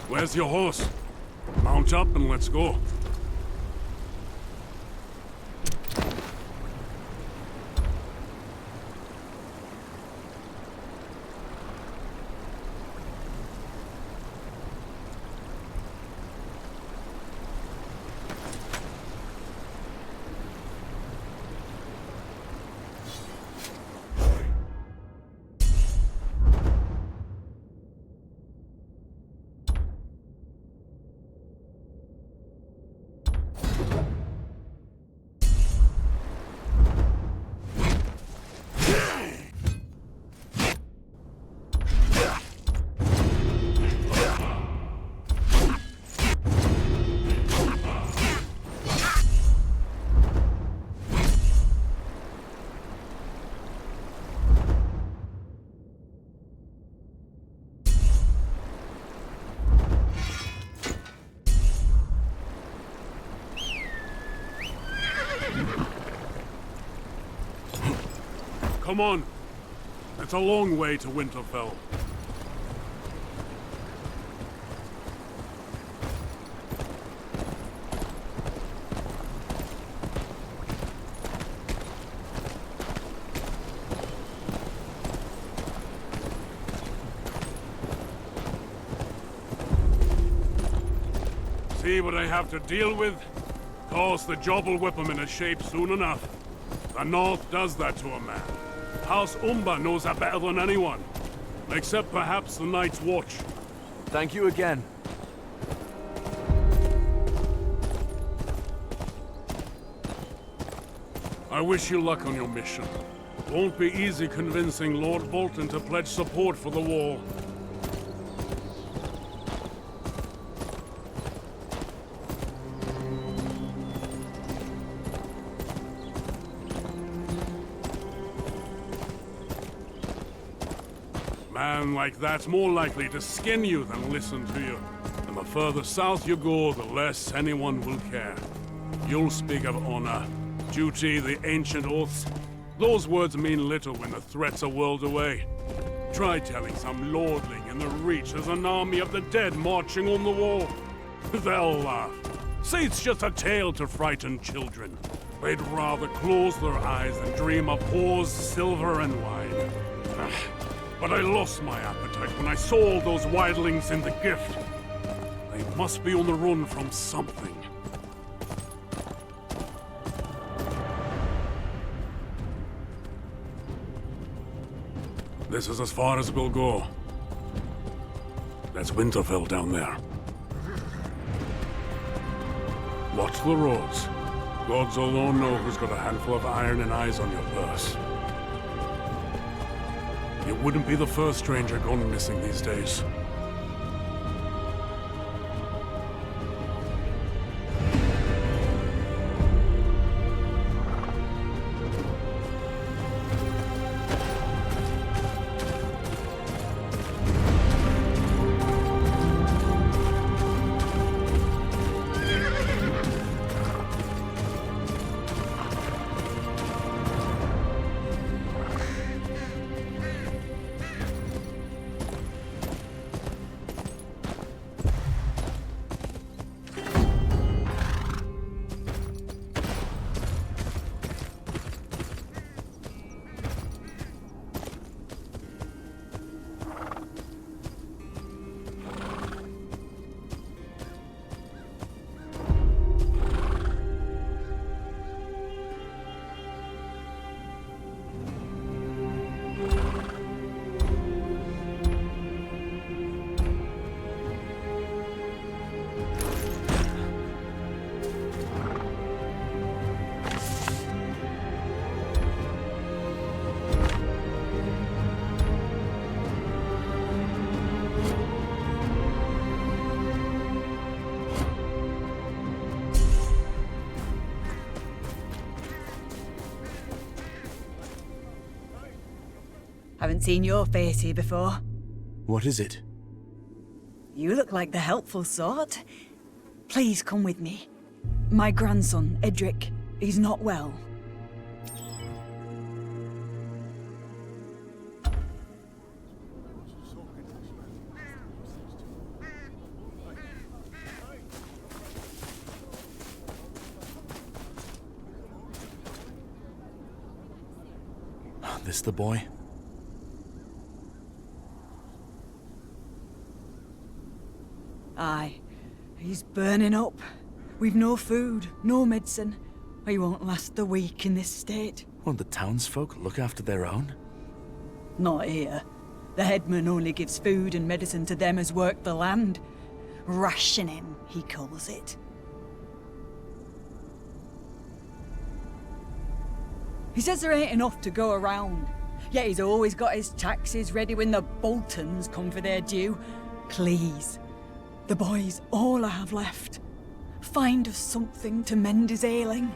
Where's your horse? Mount up and let's go. Come on. It's a long way to Winterfell. See what I have to deal with? Of course, the job will whip him into shape soon enough. The North does that to a man. House Umber knows that better than anyone. Except perhaps the Night's Watch. Thank you again. I wish you luck on your mission. Won't be easy convincing Lord Bolton to pledge support for the wall. Man like that's more likely to skin you than listen to you. And the further south you go, the less anyone will care. You'll speak of honor, duty, the ancient oaths. Those words mean little when the threat's a world away. Try telling some lordling in the Reach there's an army of the dead marching on the wall. They'll laugh. Say it's just a tale to frighten children. They'd rather close their eyes than dream of whores, silver, and wine. But I lost my appetite when I saw all those wildlings in the gift. They must be on the run from something. This is as far as we'll go. That's Winterfell down there. Watch the roads. Gods alone know who's got a handful of iron and eyes on your purse. You wouldn't be the first stranger gone missing these days. Haven't seen your face here before. What is it? You look like the helpful sort. Please come with me. My grandson, Edric, he's not well. This the boy? Aye. He's burning up. We've no food, no medicine. He won't last the week in this state. Won't the townsfolk look after their own? Not here. The headman only gives food and medicine to them as work the land. Rationing, he calls it. He says there ain't enough to go around. Yet he's always got his taxes ready when the Boltons come for their due. Please. The boy's all I have left. Find us something to mend his ailing.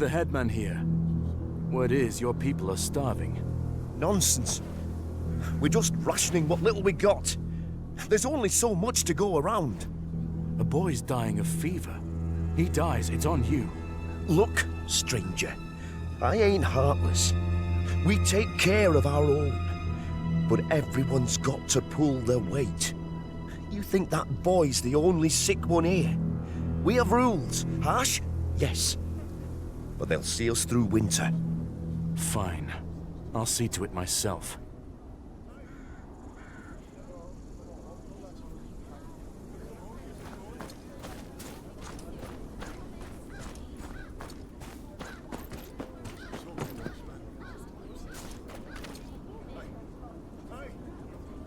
the headman here. Word is, your people are starving. Nonsense. We're just rationing what little we got. There's only so much to go around. A boy's dying of fever. He dies, it's on you. Look, stranger, I ain't heartless. We take care of our own. But everyone's got to pull their weight. You think that boy's the only sick one here? We have rules. Harsh? Yes. But they'll see us through winter. Fine. I'll see to it myself.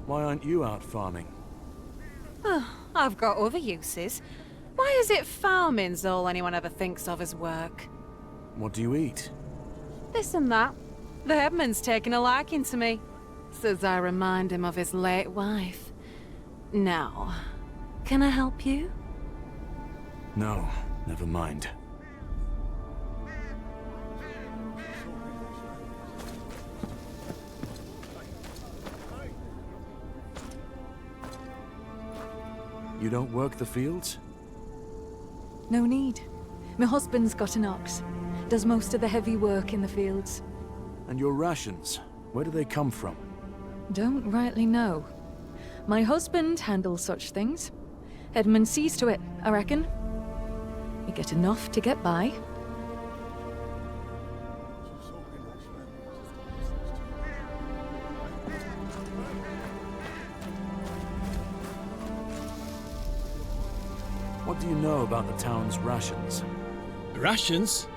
Why aren't you out farming? Oh, I've got other uses. Why is it farming's all anyone ever thinks of as work? What do you eat? This and that. The headman's taken a liking to me. Says I remind him of his late wife. Now, can I help you? No, never mind. You don't work the fields? No need. My husband's got an ox. Does most of the heavy work in the fields. And your rations, where do they come from? Don't rightly know. My husband handles such things. Edmund sees to it, I reckon. We get enough to get by. What do you know about the town's rations? Rations?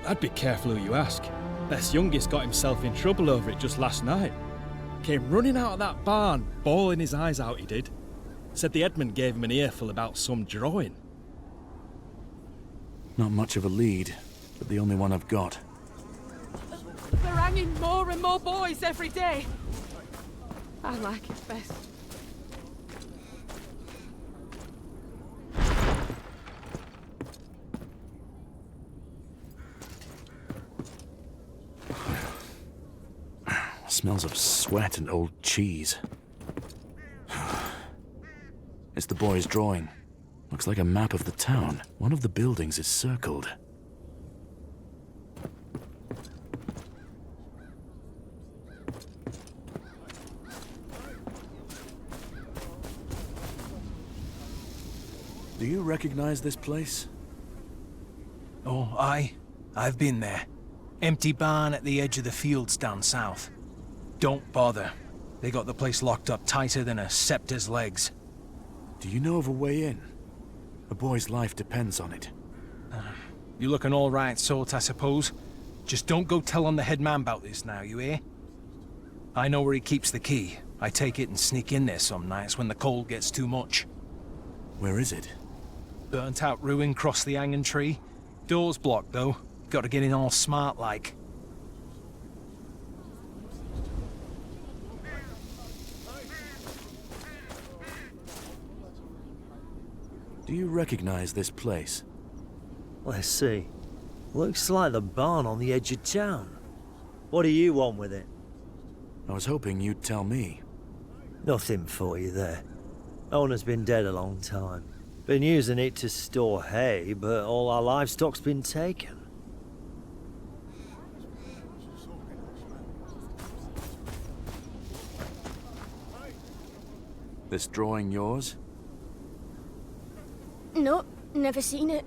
I'd be careful who you ask. Beth's youngest got himself in trouble over it just last night. Came running out of that barn, bawling his eyes out, he did. Said the Edmund gave him an earful about some drawing. Not much of a lead, but the only one I've got. They're hanging more and more boys every day. I like it best. Smells of sweat and old cheese. It's the boy's drawing. Looks like a map of the town. One of the buildings is circled. Do you recognize this place? Oh, aye. I've been there. Empty barn at the edge of the fields down south. Don't bother. They got the place locked up tighter than a scepter's legs. Do you know of a way in? A boy's life depends on it. You look an all right sort, I suppose. Just don't go tell on the head man about this now, you hear? I know where he keeps the key. I take it and sneak in there some nights when the cold gets too much. Where is it? Burnt out ruin cross the hanging tree. Door's blocked, though. Got to get in all smart like. Do you recognize this place? Let's see. Looks like the barn on the edge of town. What do you want with it? I was hoping you'd tell me. Nothing for you there. Owner's been dead a long time. Been using it to store hay, but all our livestock's been taken. This drawing yours? No, never seen it.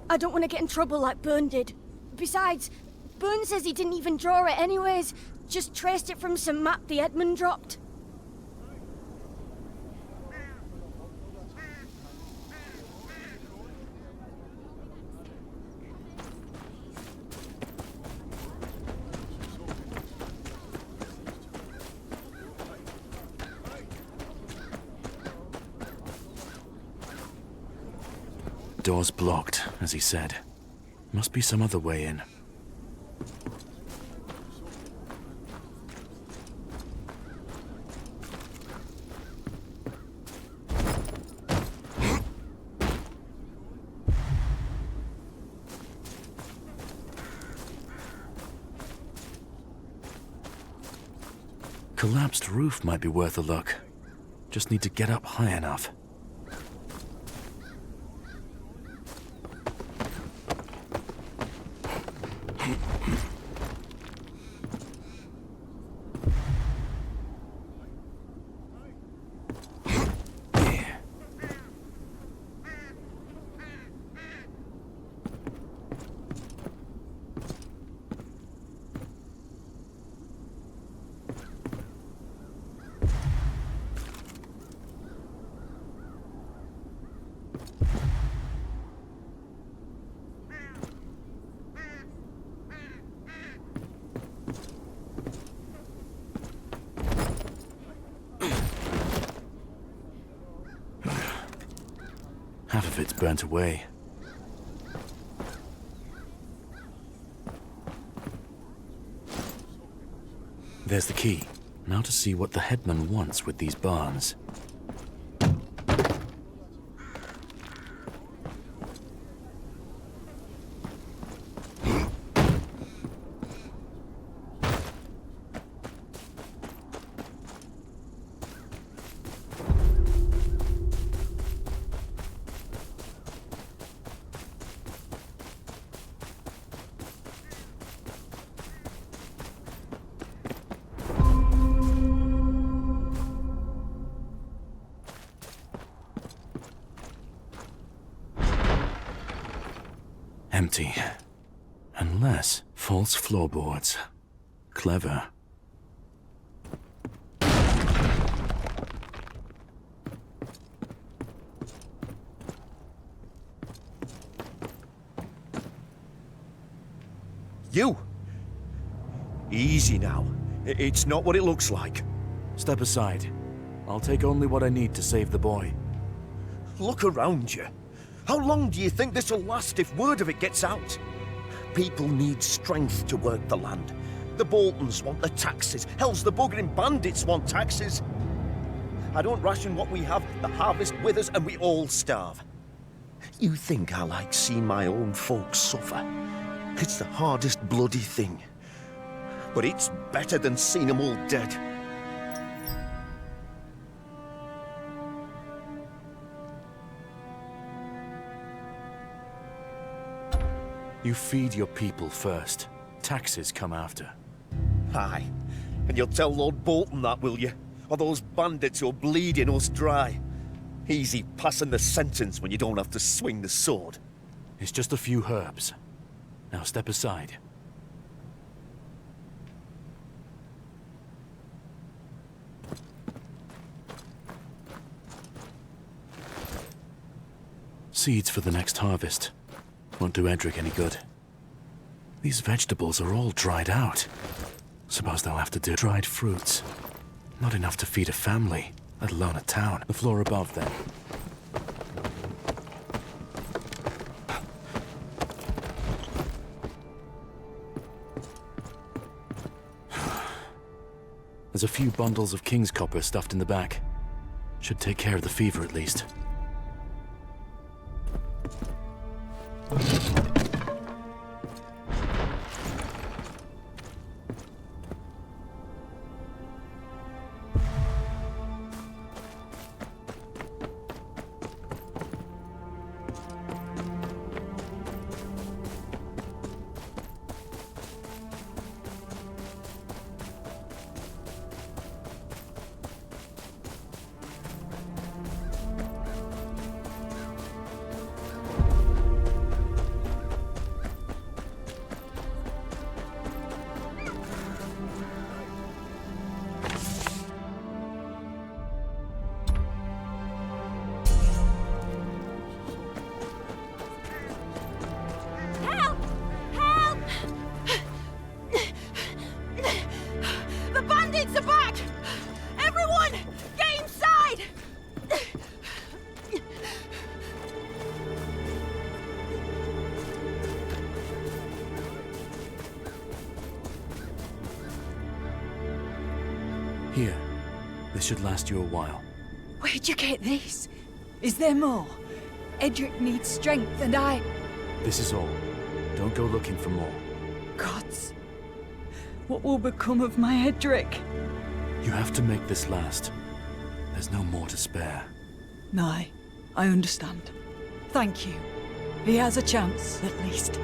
I don't want to get in trouble like Byrne did. Besides, Byrne says he didn't even draw it anyways. Just traced it from some map the Edmund dropped. Door's blocked, as he said. Must be some other way in. collapsed roof might be worth a look. Just need to get up high enough. Half of it's burnt away. There's the key. Now to see what the headman wants with these barns. Empty. Unless false floorboards. Clever. You! Easy now. It's not what it looks like. Step aside. I'll take only what I need to save the boy. Look around you. How long do you think this'll last if word of it gets out? People need strength to work the land. The Boltons want the taxes. Hell's the buggering bandits want taxes. I don't ration what we have, the harvest withers, and we all starve. You think I like seeing my own folks suffer? It's the hardest bloody thing. But it's better than seeing them all dead. You feed your people first. Taxes come after. Aye. And you'll tell Lord Bolton that, will you? Or those bandits who're bleeding us dry. Easy passing the sentence when you don't have to swing the sword. It's just a few herbs. Now step aside. Seeds for the next harvest. Won't do Edric any good. These vegetables are all dried out. Suppose they'll have to do dried fruits. Not enough to feed a family, let alone a town. The floor above, then. There's a few bundles of king's copper stuffed in the back. Should take care of the fever at least. Here. This should last you a while. Where'd you get these? Is there more? Edric needs strength, and I... This is all. Don't go looking for more. Gods. What will become of my Edric? You have to make this last. There's no more to spare. No, I understand. Thank you. He has a chance, at least.